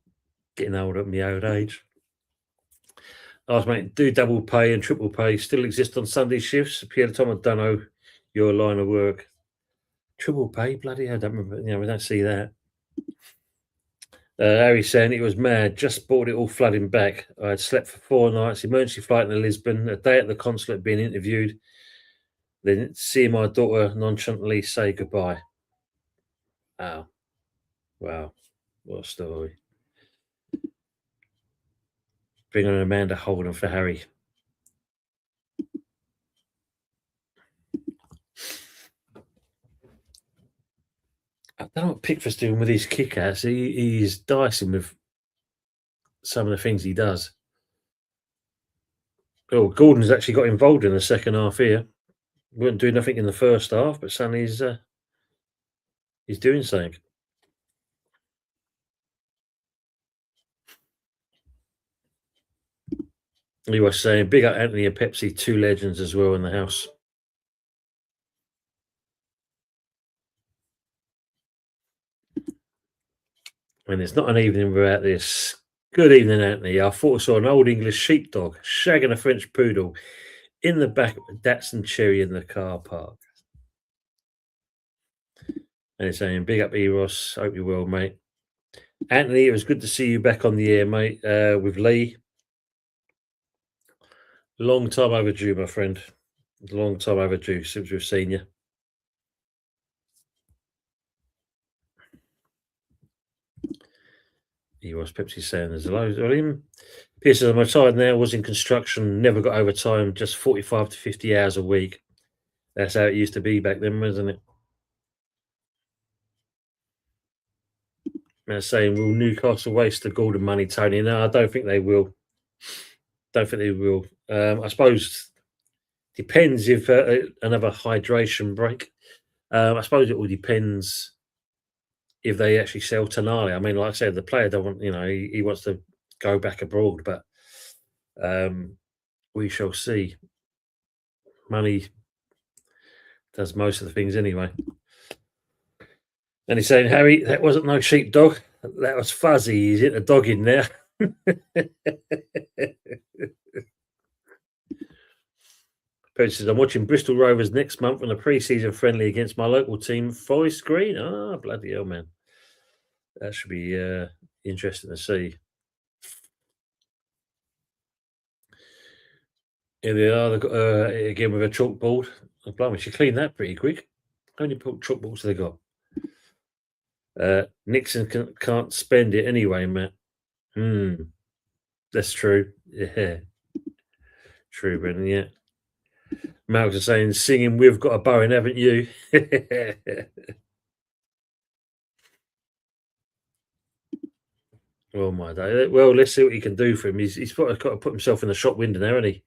Getting old at my old age. I was mate, do double pay and triple pay still exist on Sunday shifts? Pierre Tom, I don't know your line of work. Triple pay, bloody hell, I don't remember. We don't see that. Harry saying it was mad, just bought it all flooding back. I had slept for 4 nights, emergency flight to Lisbon, a day at the consulate being interviewed, then see my daughter nonchalantly say goodbye. Wow. Wow, what a story. Bring on Amanda Holden for Harry. I don't know what Pickford's doing with his kickouts. He's dicing with some of the things he does. Oh, Gordon's actually got involved in the second half here. Weren't doing nothing in the first half, but suddenly he's doing something. He was saying, big up Anthony and Pepsi, two legends as well in the house. And it's not an evening without this. Good evening, Anthony. I thought I saw an old English sheepdog shagging a French poodle in the back of a Datsun Cherry in the car park. And he's saying, big up Eros. Hope you're well, mate. Anthony, it was good to see you back on the air, mate, with Lee. Long time overdue, my friend. Long time overdue since we've seen you. Eros Pepsi saying there's a load of him. Pieces of my time now was in construction, never got overtime, just 45 to 50 hours a week. That's how it used to be back then, wasn't it? They're saying, will Newcastle waste the golden money, Tony? No, I don't think they will. Don't think they will. I suppose depends if another hydration break. I suppose it all depends if they actually sell Tonali. I mean, like I said, the player don't want, he wants to go back abroad, but we shall see. Money does most of the things anyway. And he's saying, Harry, that wasn't no sheepdog. That was Fuzzy. He's hit a dog in there. Perch says, I'm watching Bristol Rovers next month on a pre-season friendly against my local team, Forest Green. Ah, bloody hell, man. That should be interesting to see. Here they are, again with a chalkboard. Oh, blimey, she cleaned that pretty quick. How many chalkboards have they got? Nixon can't spend it anyway, Matt. That's true. Yeah. True, Brendan, yeah. Malcolm is saying, singing, we've got a bowing, haven't you? Oh, my day. Well, let's see what he can do for him. He's got to put himself in the shop window now, hasn't he?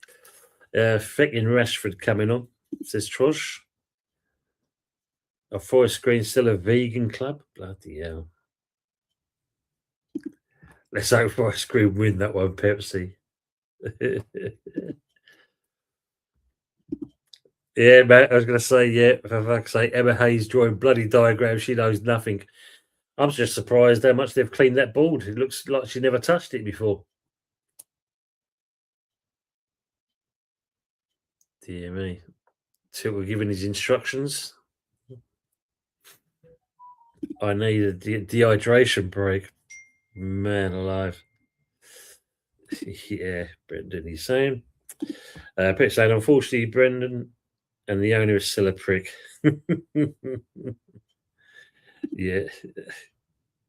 Feckin' Rashford coming on, says Trosh. A Forest Green still a vegan club? Bloody hell. Let's hope Forest Green win that one, Pepsi. Yeah, mate, I was going to say, yeah, for fuck's sake, Emma Hayes drawing bloody diagrams. She knows nothing. I'm just surprised how much they've cleaned that board. It looks like she never touched it before. Dear me. Till we're giving his instructions. I need a dehydration break. Man alive. Yeah, Brendan, he's saying. Pitch saying, unfortunately, Brendan and the owner is still a prick. Yeah.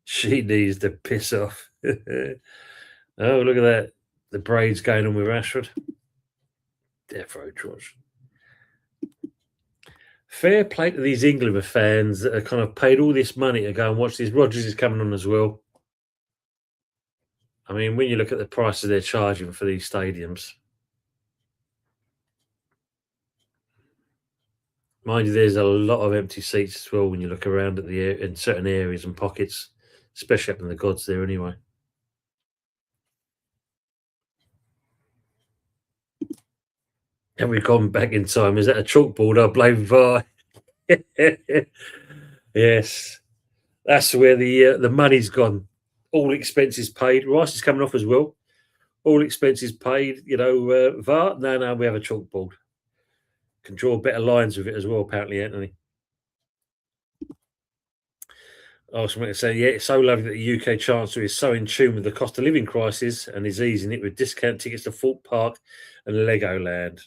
She needs to piss off. Oh, look at that. The braids going on with Rashford. Death row, George. Fair play to these England fans that have kind of paid all this money to go and watch this. Rodgers is coming on as well. I mean, when you look at the prices they're charging for these stadiums, mind you, there's a lot of empty seats as well when you look around at in certain areas and pockets, especially up in the gods there anyway. Have we gone back in time? Is that a chalkboard? I blame VAR. Yes, that's where the money's gone. All expenses paid. Rice is coming off as well. All expenses paid. VAR. No, we have a chalkboard. Can draw better lines with it as well. Apparently, Anthony. I was going to say, yeah, it's so lovely that the UK Chancellor is so in tune with the cost of living crisis and is easing it with discount tickets to Thorpe Park and Legoland.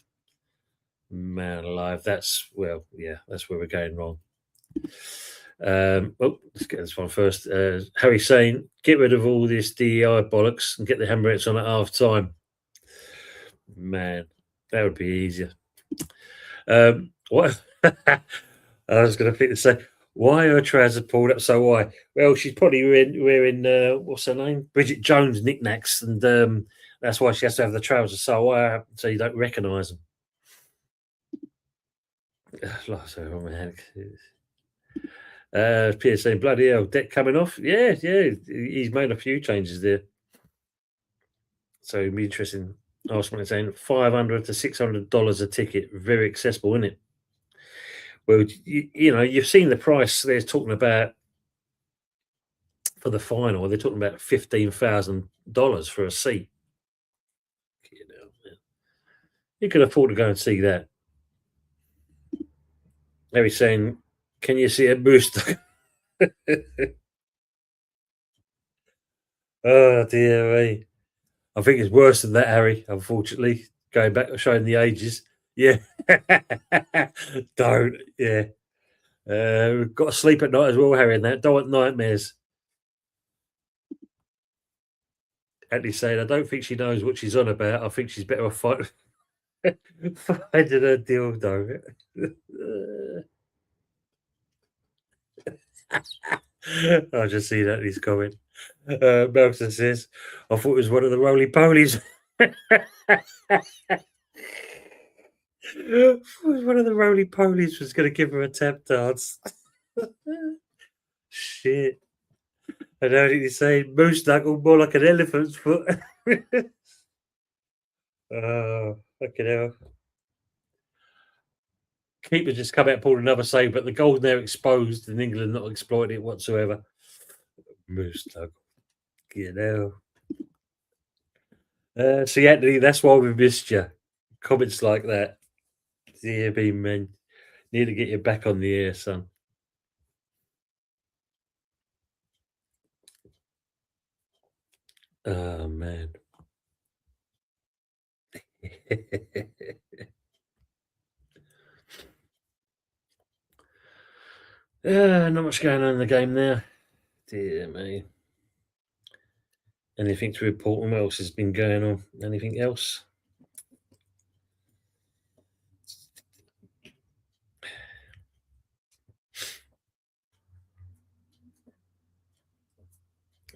Man alive, that's where we're going wrong. Let's get this one first. Harry saying, get rid of all this DEI bollocks and get the Emirates on at half time. Man, that would be easier. What? I was going to think to say, why are her trousers pulled up so high? Well, she's probably wearing what's her name? Bridget Jones knickknacks, and that's why she has to have the trousers so high so you don't recognise them. Oh, man. Peter saying, bloody hell, debt coming off. Yeah, he's made a few changes there. So it'd be interesting. I was saying $500 to $600 a ticket, very accessible, isn't it? Well, you've seen the price they're talking about for the final. They're talking about $15,000 for a seat. You can afford to go and see that. Harry's saying, can you see a booster? Oh, dear me. I think it's worse than that, Harry, unfortunately. Going back, showing the ages. Yeah. Don't. Yeah. We've got to sleep at night as well, Harry, and that. Don't want nightmares. Andy saying, I don't think she knows what she's on about. I think she's better off finding a dildo. I just see that he's coming. Melton says, I thought it was one of the roly polies. One of the roly polies was going to give her a tap dance. Shit. I know what you're saying. Moose knuckle more like an elephant's foot. Oh, fucking hell. Keeper just come out and pulled another save, but the goal there exposed and England not exploiting it whatsoever. Moose knuckle. You know. See, Anthony, that's why we missed you. Comments like that. Dear me, man. Need to get you back on the air, son. Oh, man. Not much going on in the game there. Dear me. Anything to report on? What else has been going on? Anything else?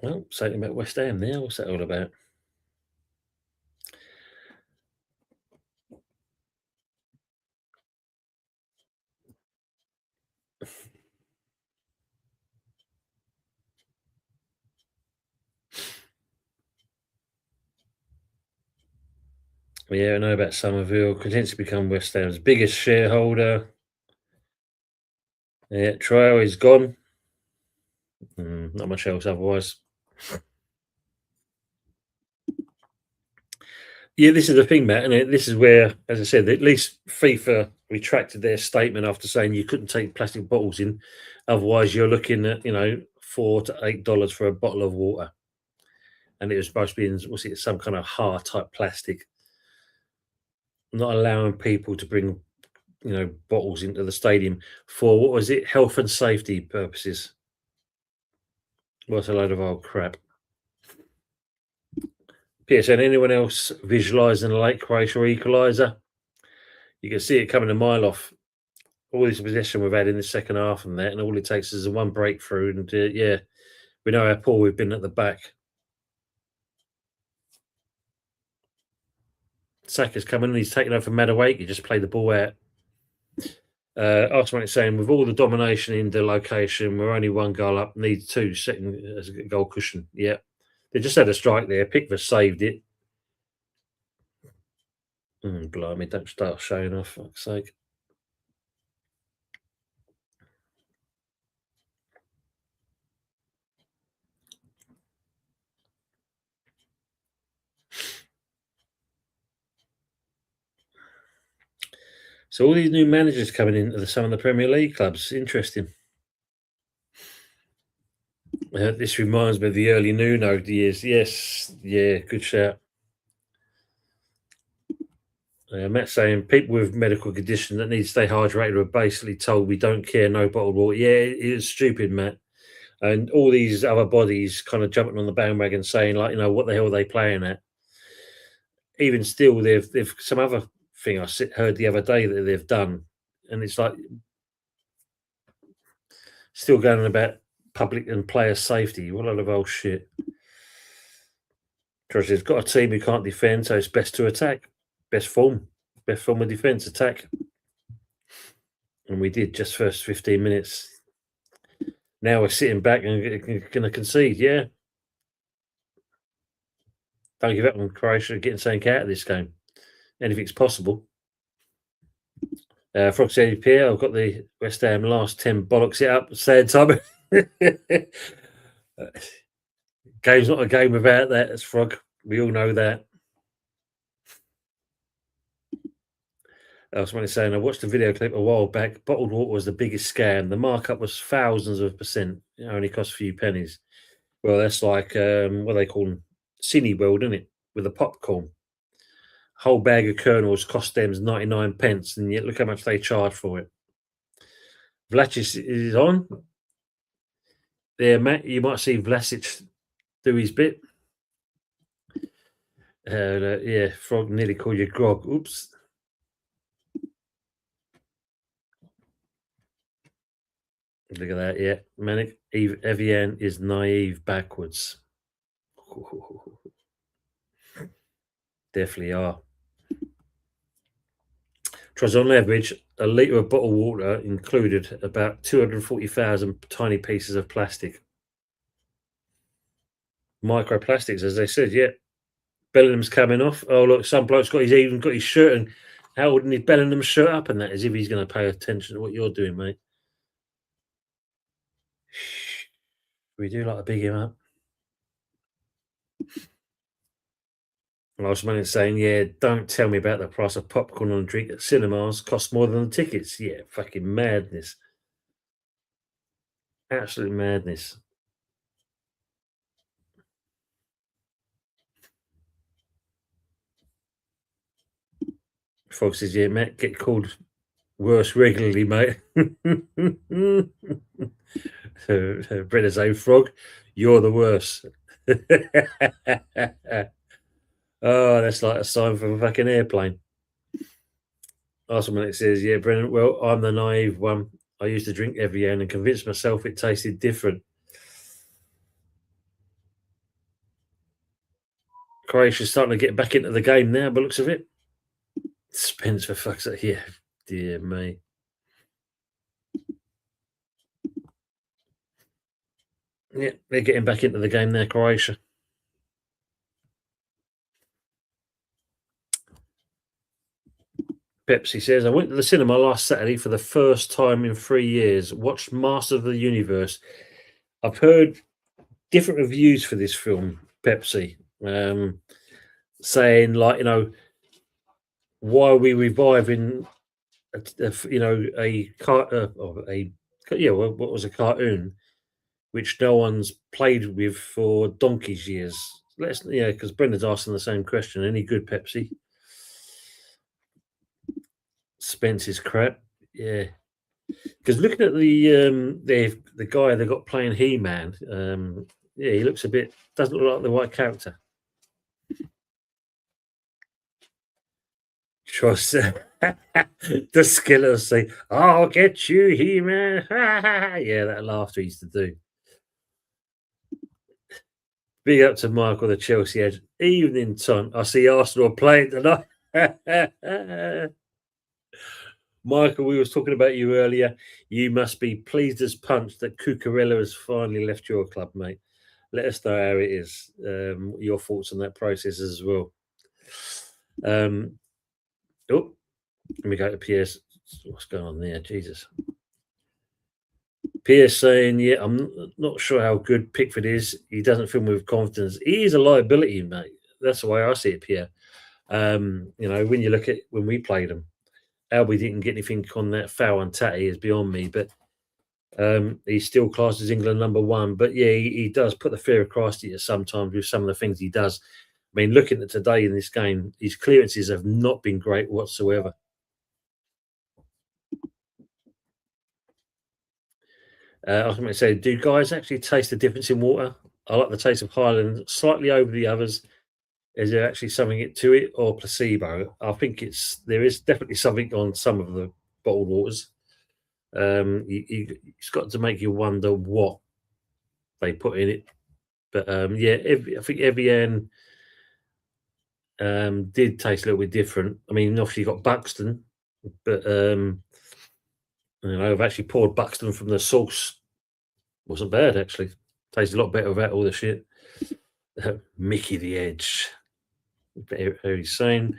Well, something about West Ham there. What's that all about? Yeah, I know about Somerville. Continues to become West Ham's biggest shareholder. Yeah, Trail is gone. Not much else otherwise. Yeah, this is the thing, Matt, and this is where, as I said, at least FIFA retracted their statement after saying you couldn't take plastic bottles in, otherwise you're looking at $4 to $8 for a bottle of water, and it was supposed to be in some kind of hard type plastic, not allowing people to bring bottles into the stadium for what was it, health and safety purposes. What a load of old crap. PSN, anyone else visualising a late Croatia equaliser? You can see it coming a mile off. All this possession we've had in the second half and that, and all it takes is a one breakthrough. And yeah, we know how poor we've been at the back. Saka's coming and he's taken over Madueke. He just played the ball out. Arsenal saying, with all the domination in the location, we're only one goal up, need two, setting as a goal cushion. Yeah. They just had a strike there. Pickford saved it. Blimey, don't start showing off, for fuck's sake. So all these new managers coming into some of the Premier League clubs. Interesting. This reminds me of the early Nuno years. Yes, yeah, good shout. Matt saying people with medical condition that need to stay hydrated are basically told we don't care, no bottled water. Yeah, it is stupid, Matt. And all these other bodies kind of jumping on the bandwagon saying, like, what the hell are they playing at? Even still, they've some other thing heard the other day that they've done, and it's like still going on about public and player safety. What a lot of old shit. Because they've got a team who can't defend, so it's best to attack. Best form of defence, attack. And we did just first 15 minutes. Now we're sitting back and going to concede, yeah. Don't give up on Croatia getting something out of this game. Anything's possible. Frog said, Pierre, I've got the West Ham last 10 bollocks it up. Sad time. Game's not a game without that. It's Frog. We all know that. Someone is saying, I watched a video clip a while back. Bottled water was the biggest scam. The markup was thousands of %. It only cost a few pennies. Well, that's like, what do they call them? Cineworld, isn't it? With the popcorn. Whole bag of kernels cost them 99 pence, and yet look how much they charge for it. Vlasic is on. There, Matt, you might see Vlasic do his bit. Yeah, Frog nearly called you grog. Oops. Look at that, yeah. Manic Evian is naive backwards. Definitely are. Tries on average, a litre of bottled water included about 240,000 tiny pieces of plastic. Microplastics, as they said, yeah. Bellingham's coming off. Oh, look, some bloke's even got his shirt, and how wouldn't he Bellingham's shirt up and that, as if he's going to pay attention to what you're doing, mate. We do like to big him up. Last man is saying, yeah, don't tell me about the price of popcorn and drink at cinemas. Costs more than the tickets. Yeah, fucking madness. Absolute madness. Frog says, yeah, Matt, get called worse regularly, mate. Brenner's own Frog, you're the worst. Oh, that's like a sign from a fucking airplane. Last one it says, yeah, Brennan, well, I'm the naive one. I used to drink every year and convinced myself it tasted different. Croatia's starting to get back into the game now, by looks of it. Spence, for fuck's sake. Yeah, dear me. Yeah, they're getting back into the game now, Croatia. Pepsi says, I went to the cinema last Saturday for the first time in 3 years, watched Master of the Universe. I've heard different reviews for this film, Pepsi, saying, like, why are we reviving, what was a cartoon which no one's played with for donkey's years? Because Brendan's asking the same question. Any good, Pepsi? Spence's crap, yeah. Because looking at the guy they got playing He-Man, yeah, he looks doesn't look like the right character. Trust the Skiller say, "I'll get you, He-Man." Yeah, that laughter he used to do. Big up to Michael, the Chelsea edge. Evening time. I see Arsenal playing tonight. Michael, we was talking about you earlier. You must be pleased as punch that Cucurella has finally left your club, mate. Let us know how it is. Your thoughts on that process as well. Let me go to Pierce. What's going on there? Jesus. Pierce saying, yeah, I'm not sure how good Pickford is. He doesn't film with confidence. He is a liability, mate. That's the way I see it, Pierre. When you look at when we played him, how we didn't get anything on that foul and tatty is beyond me, but he's still classed as England number one. But yeah, he does put the fear of Christ to you sometimes with some of the things he does. I mean, looking at today in this game, his clearances have not been great whatsoever. I was going to say, do guys actually taste the difference in water? I like the taste of Highland slightly over the others. Is there actually something to it or placebo? I think there is definitely something on some of the bottled waters. It's got to make you wonder what they put in it. But yeah, I think Evian did taste a little bit different. I mean, obviously you got Buxton, but I've actually poured Buxton from the sauce. Wasn't bad actually. Tastes a lot better without all the shit. Mickey the Edge. Very sane.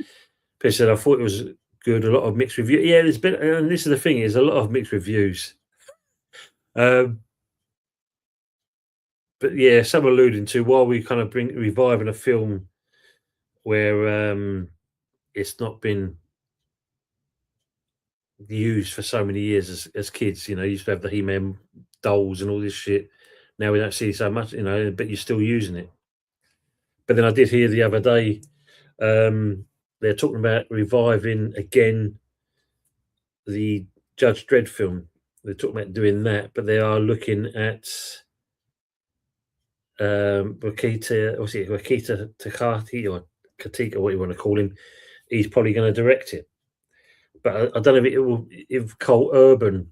People said I thought it was good. A lot of mixed reviews. Yeah, there's been, and this is the thing: is a lot of mixed reviews. Um, but yeah, some alluding to while we kind of reviving a film where it's not been used for so many years as kids. Used to have the He-Man dolls and all this shit. Now we don't see so much, but you're still using it. But then I did hear the other day they're talking about reviving again the Judge Dredd film. They're talking about doing that, but they are looking at Wakita Takati or Katika, what you want to call him. He's probably going to direct it. But I don't know if Cole Urban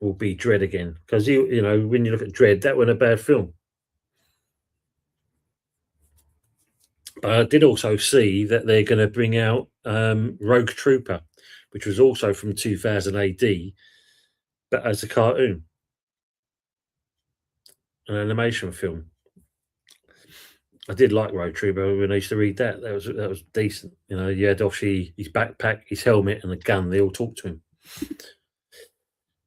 will be Dredd again, because when you look at Dredd, that wasn't a bad film. But I did also see that they're going to bring out Rogue Trooper, which was also from 2000 AD, but as a cartoon, an animation film. I did like Rogue Trooper when I used to read that. That was decent. You had obviously his backpack, his helmet, and a gun. They all talked to him.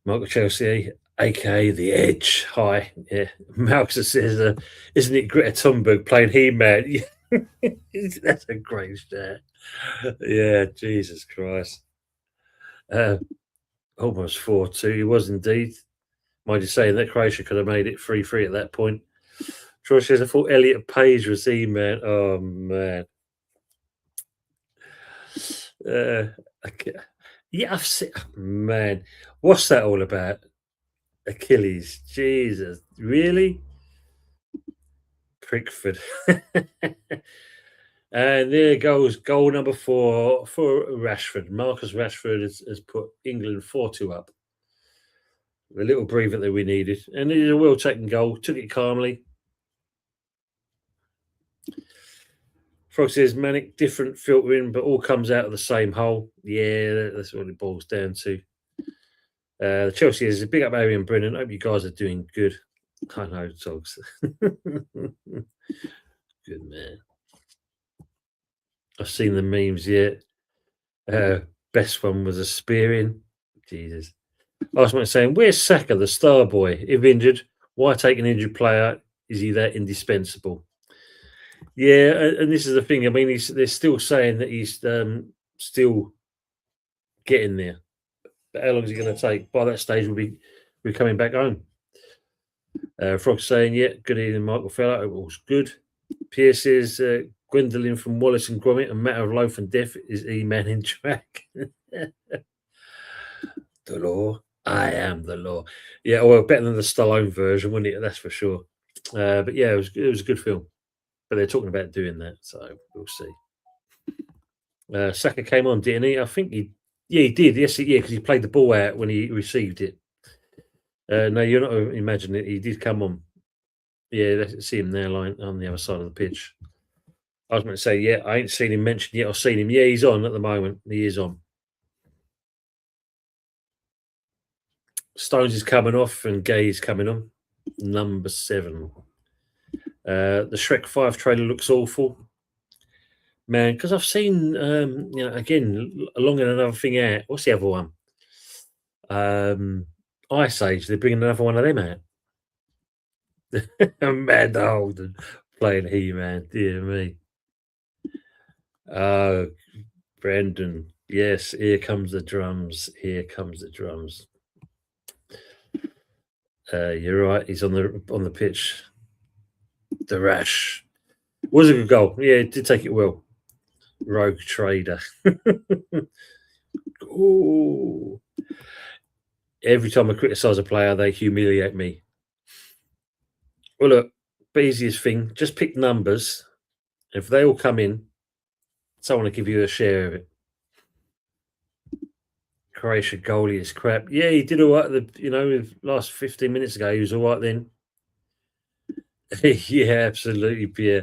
Michael Chelsea, aka The Edge. Hi, yeah. Malcolm says, "Isn't it Greta Thunberg playing He-Man?" That's a great share. Yeah, Jesus Christ. Almost 4-2. He was indeed. Mind you saying that Croatia could have made it 3-3 at that point. Troy says, I thought Elliot Page was He-Man. Oh, man. Okay. Yeah, I've seen. Man, what's that all about? Achilles. Jesus. Really? Prickford. And there goes goal number 4 for Rashford. Marcus Rashford has put England 4-2 up. A little breather that we needed. And it is a well taken goal. Took it calmly. Frog says manic, different filtering, but all comes out of the same hole. Yeah, that's what it boils down to. Chelsea is a big up Harry and Brennan. Hope you guys are doing good. I know, dogs. Good man. I've seen the memes yet. Best one was a spearing. Jesus. I was saying, where's Saka, the star boy? If injured, why take an injured player? Is he that indispensable? Yeah, and this is the thing. I mean, they're still saying that he's still getting there. But how long is he going to take? By that stage, we're coming back home. Frog saying, yeah, good evening, Michael Feller. It was good. Pierce says, Gwendolyn from Wallace and Gromit, a matter of loaf and death is E-Man in track. The law. I am the law. Yeah, well, better than the Stallone version, wouldn't it? That's for sure. But yeah, it was a good film. But they're talking about doing that, so we'll see. Saka came on, didn't he? I think he did. Yes, because he played the ball out when he received it. No, you're not imagining it. He did come on. Yeah, let's see him there, lying on the other side of the pitch. I was going to say, yeah, I ain't seen him mentioned yet. I've seen him. Yeah, he's on at the moment. He is on. Stones is coming off and Gay is coming on. Number 7. The Shrek 5 trailer looks awful. Man, because I've seen, again, along in another thing out. What's the other one? Ice Age. They're bringing another one of them out. Mad Holden playing He-Man. Dear me. Oh, Brendan. Yes, here comes the drums. Here comes the drums. You're right. He's on the pitch. The rash. Was a good goal. Yeah, did take it well. Rogue trader. Ooh. Every time I criticise a player, they humiliate me. Well, look, easiest thing, just pick numbers. If they all come in, someone will give you a share of it. Croatia goalie is crap. Yeah, he did all right. Last 15 minutes ago, he was all right then. Yeah, absolutely. Yeah,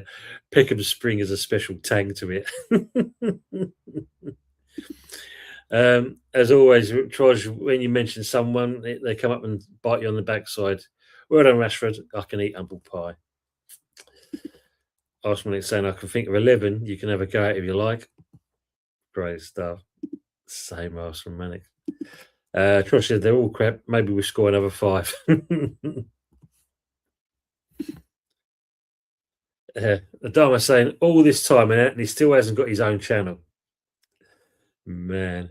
Peckham Spring is a special tang to it. As always, Troj, when you mention someone, they come up and bite you on the backside. Well done, Rashford. I can eat humble pie. Arsenal saying I can think of 11. You can have a go at it if you like. Great stuff. Same Arsenal manic. Troj said they're all crap. Maybe we score another 5. Adama saying all this time and he still hasn't got his own channel. Man.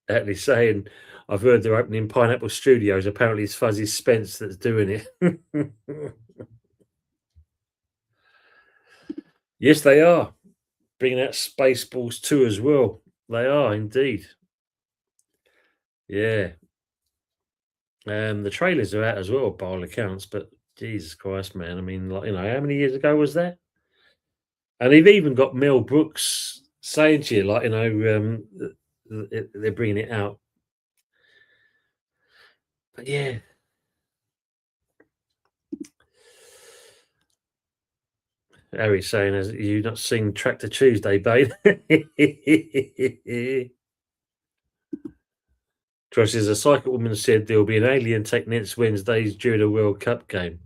Atlee saying, I've heard they're opening Pineapple Studios. Apparently, it's Fuzzy Spence that's doing it. Yes, they are. Bringing out Spaceballs 2 as well. They are indeed. Yeah. The trailers are out as well, by all accounts, but Jesus Christ, man. I mean, how many years ago was that? And they've even got Mel Brooks saying to you, they're bringing it out. But yeah. Harry's saying, has you not seen Tractor Tuesday, babe? Trust is a psychic woman said there will be an alien take next Wednesdays during a World Cup game.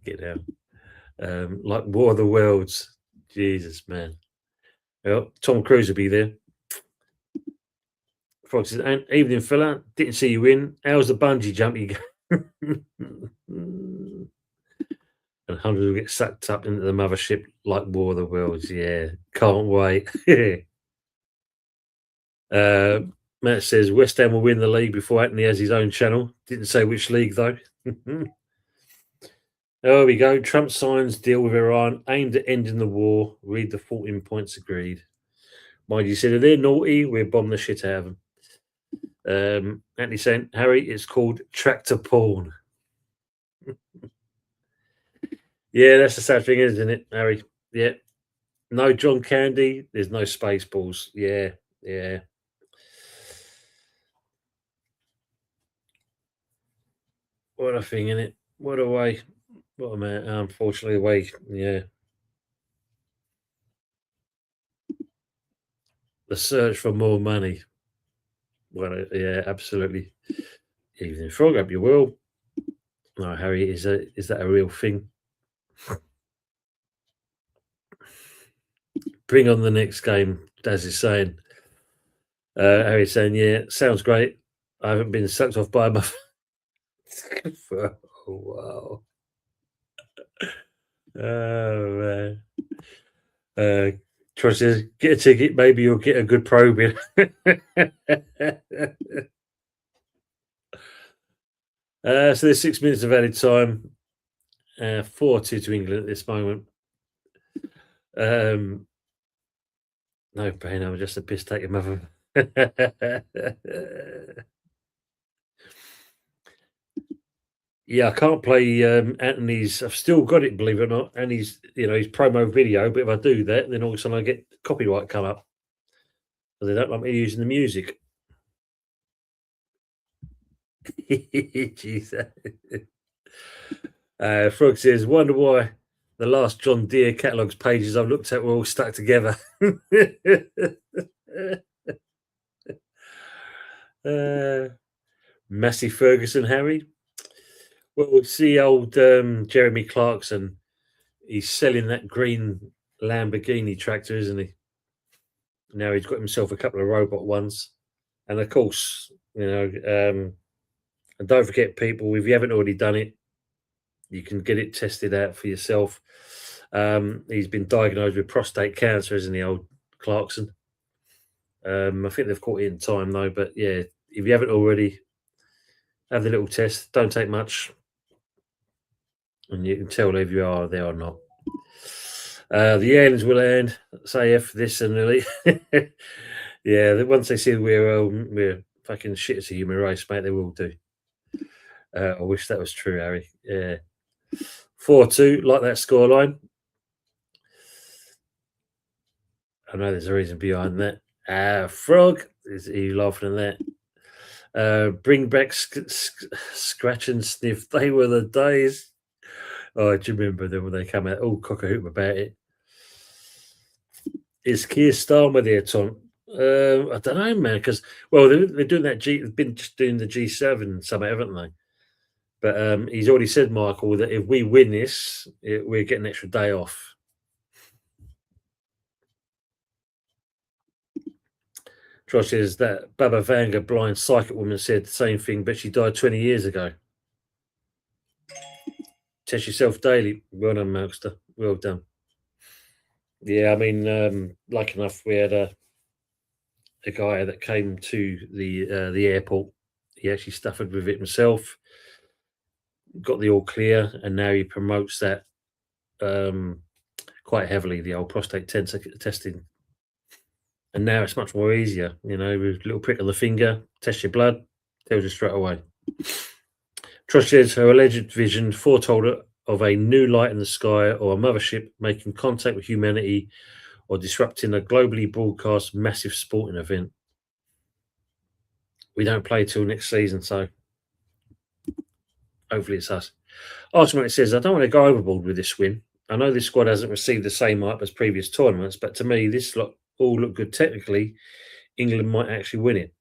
Get out. Like War of the Worlds. Jesus, man. Well, Tom Cruise will be there. Fox says, and evening fella, didn't see you win. How's the bungee jump you go? And hundreds will get sucked up into the mothership like War of the Worlds. Yeah, can't wait. Matt says West Ham will win the league before Anthony has his own channel. Didn't say which league though. There we go. Trump signs deal with Iran aimed at ending the war. Read the 14 points agreed. Mind you, said if they're naughty, we'll bomb the shit out of them. Anthony saying, Harry, it's called tractor porn. Yeah, that's the sad thing, isn't it, Harry? Yeah. No John Candy, there's no Spaceballs. Yeah, yeah. What a thing, innit? What a way. What a man, unfortunately, way. Yeah. The search for more money. Well, yeah, absolutely. Evening frog up your will. No, Harry, is that a real thing? Bring on the next game, Daz is saying. Harry's saying, yeah, sounds great. I haven't been sucked off by a muff for a while. Oh, man. Troy says, get a ticket, maybe you'll get a good probing. So there's 6 minutes of added time. 4-2 to England at this moment. No pain, I'm just a piss taking mother. Yeah, I can't play Anthony's. I've still got it, believe it or not, and his promo video. But if I do that, then all of a sudden I get copyright come up because they don't like me using the music. Jeez. Frog says, "Wonder why the last John Deere catalogs pages I've looked at were all stuck together." Massey Ferguson, Harry. Well, we see old Jeremy Clarkson. He's selling that green Lamborghini tractor, isn't he? Now he's got himself a couple of robot ones, and of course, and don't forget, people, if you haven't already done it, you can get it tested out for yourself. He's been diagnosed with prostate cancer, isn't he, old Clarkson? I think they've caught it in time though, but yeah, if you haven't already, have the little test. Don't take much. and you can tell if you are there or not. The aliens will end, say F this and really. Yeah, once they see we're fucking shit as a human race, mate, they will do. I wish that was true, Harry. Yeah. 4-2, like that scoreline. I know there's a reason behind that. Frog, is you laughing at that? Bring back scratch and sniff. They were the days. Oh, do you remember them when they come out all cock a hoop about it? Is Keir Starmer there, Tom? I don't know, man. Because they're doing that. They've been just doing the G7 summit, haven't they? But he's already said, Michael, that if we win this, we're getting an extra day off. Josh says that Baba Vanga, blind psychic woman, said the same thing, but she died 20 years ago. Test yourself daily. Well done, Malkster. Well done. Yeah, I mean, lucky enough, we had a guy that came to the airport. He actually suffered with it himself, got the all clear, and now he promotes that quite heavily, the old prostate testing. And now it's much more easier, with a little prick of the finger, test your blood, tells you straight away. Trush says her alleged vision foretold of a new light in the sky or a mothership making contact with humanity or disrupting a globally broadcast massive sporting event. We don't play till next season, so hopefully it's us. Ultimately, it says, I don't want to go overboard with this win. I know this squad hasn't received the same hype as previous tournaments, but to me, this all look good technically. England might actually win it.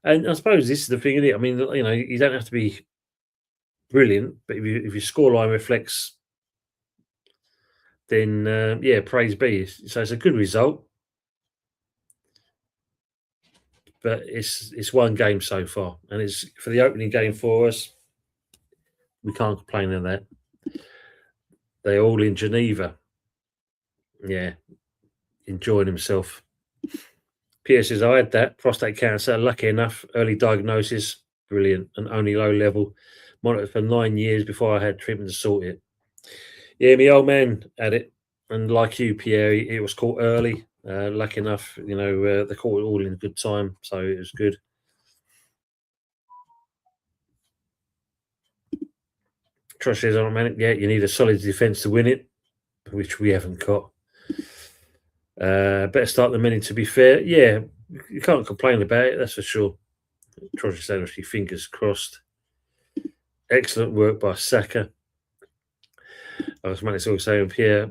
And I suppose this is the thing, isn't it? I mean, you don't have to be brilliant, but if your scoreline reflects, then yeah, praise be. So it's a good result, but it's one game so far, and it's for the opening game for us. We can't complain of that. They're all in Geneva. Yeah, enjoying himself. Pierce says, I had that prostate cancer. Lucky enough, early diagnosis, brilliant, and only low level. Monitored for 9 years before I had treatment to sort it. Yeah, my old man had it, and like you, Pierre, it was caught early. Lucky enough, they caught it all in good time, so it was good. Trust says, "Oh man, yeah, you need a solid defence to win it, which we haven't got. Better start the minute. To be fair, yeah, you can't complain about it. That's for sure." Troy said, "Actually, fingers crossed." Excellent work by Saka. I was also saying, Pierre,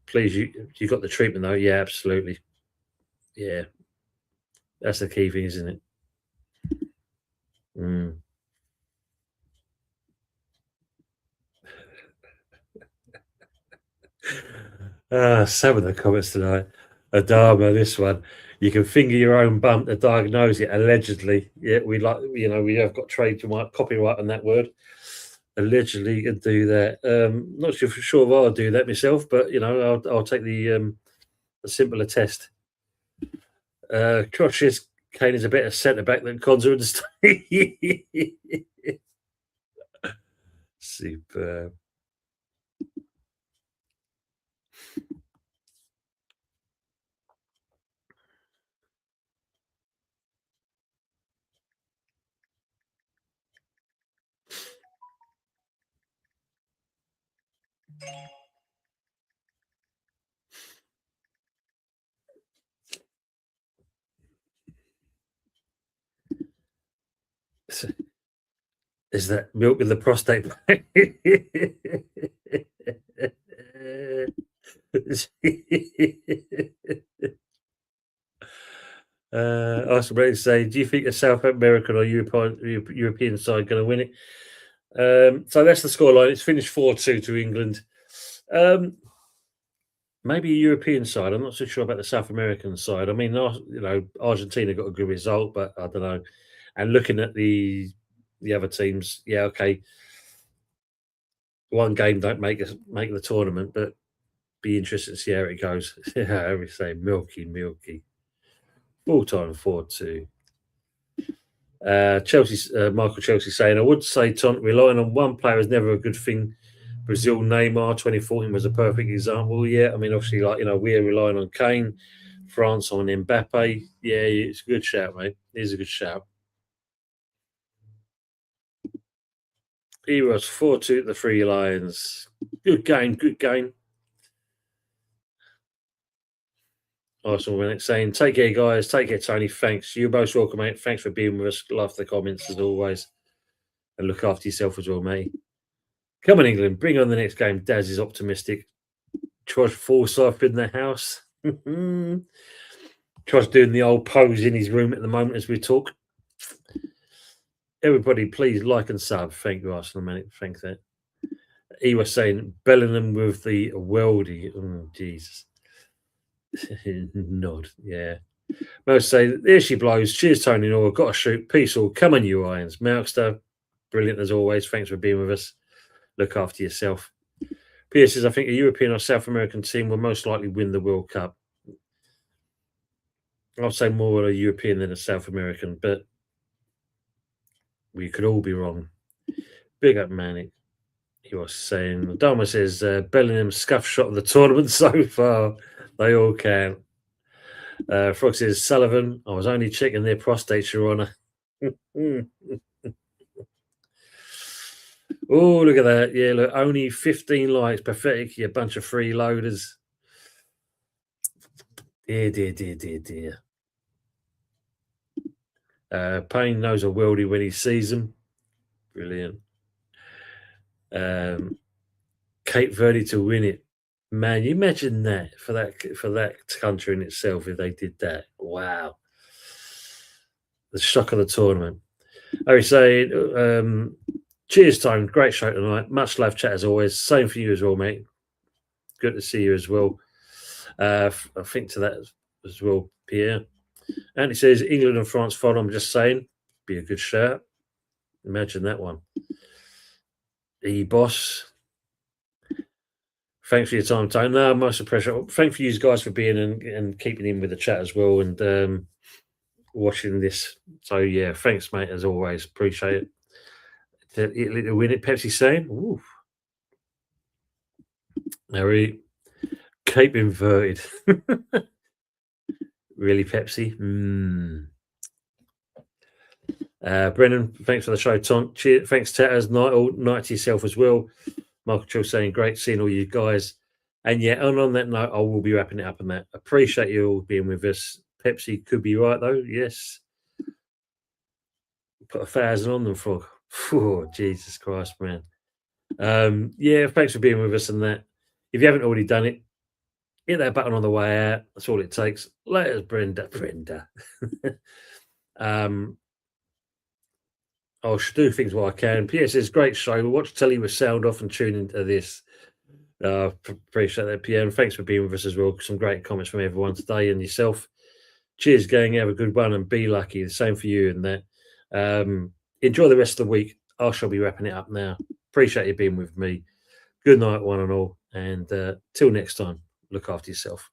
please, you got the treatment though. Yeah, absolutely. Yeah, that's the key thing, isn't it? Mm. Some of the comments tonight. Adama, this one. You can finger your own bump to diagnose it, allegedly. Yeah, we have got trademark copyright on that word. Allegedly can do that. Not sure for sure if I'll do that myself, but I'll take the simpler test. Crushes Kane is a better centre back than Conza and Superb. Is that milk in the prostate? I was ready to say, do you think a South American or European side going to win it? So that's the scoreline. It's finished 4-2 to England. Maybe a European side. I'm not so sure about the South American side. I mean, Argentina got a good result, but I don't know. And looking at the other teams, yeah, okay, one game don't make the tournament, but be interested to see how it goes. Yeah, we say milky. Full time 4-2. Michael Chelsea saying, I would say, Tom, relying on one player is never a good thing. Brazil, Neymar, 2014 was a perfect example. Yeah, I mean, obviously, like, we're relying on Kane, France on Mbappe. Yeah, it's a good shout, mate. It is a good shout. He was 4-2 at the Three Lions. Good game, good game. Arsenal winning, saying, take care, guys. Take care, Tony. Thanks. You're most welcome, mate. Thanks for being with us. Love the comments as always. And look after yourself as well, mate. Come on, England. Bring on the next game. Daz is optimistic. Trosh Forsyth in the house. Trosh doing the old pose in his room at the moment as we talk. Everybody, please like and sub. Thank you, Arsenal, mate. Thank that. He was saying Bellingham with the worldie. Oh, Jesus. Nod, yeah. Most say, there she blows. Cheers, Tony Nor. Got to shoot. Peace all. Come on, you Irons. Malkster, brilliant as always. Thanks for being with us. Look after yourself. Pierce says, I think a European or South American team will most likely win the World Cup. I'll say more a European than a South American, but we could all be wrong. Big up, Manic. He was saying, Dharma says, Bellingham scuff shot of the tournament so far. They all can. Frog says, Sullivan, I was only checking their prostates, Your Honour. Oh, look at that. Yeah, look, only 15 likes. Pathetic, you bunch of freeloaders. Dear, dear, dear, dear, dear. Payne knows a worldie when he sees him. Brilliant. Cape Verde to win it. Man, you imagine that for that country in itself if they did that. Wow. The shock of the tournament. I would say, cheers, Tone. Great show tonight. Much love, chat as always. Same for you as well, mate. Good to see you as well. I think to that as well, Pierre. And he says England and France follow. I'm just saying, be a good shout. Imagine that one. E-Boss. Thanks for your time, Tone. No, most appreciate. Thank for you guys for being and keeping in with the chat as well and watching this. So yeah, thanks, mate, as always. Appreciate it. To win it, Pepsi saying. Ooh. Harry, Cape inverted. Really, Pepsi? Brennan, thanks for the show, Tom. Cheers. Thanks, Tatters. Night to yourself as well. Michael Chill saying, great seeing all you guys. And yeah, and on that note, I will be wrapping it up on that. Appreciate you all being with us. Pepsi could be right, though. Yes. Put 1,000 on them, Frog. Oh, Jesus Christ, man. Yeah, thanks for being with us and that. If you haven't already done it, hit that button on the way out. That's all it takes. Later, Brenda. I should do things while I can. PS says, great show. Watch telly with sound off and tune into this. Appreciate that, PM. Thanks for being with us as well. Some great comments from everyone today and yourself. Cheers, gang. Have a good one and be lucky. The same for you and that. Enjoy the rest of the week. I shall be wrapping it up now. Appreciate you being with me. Good night, one and all. And till next time, look after yourself.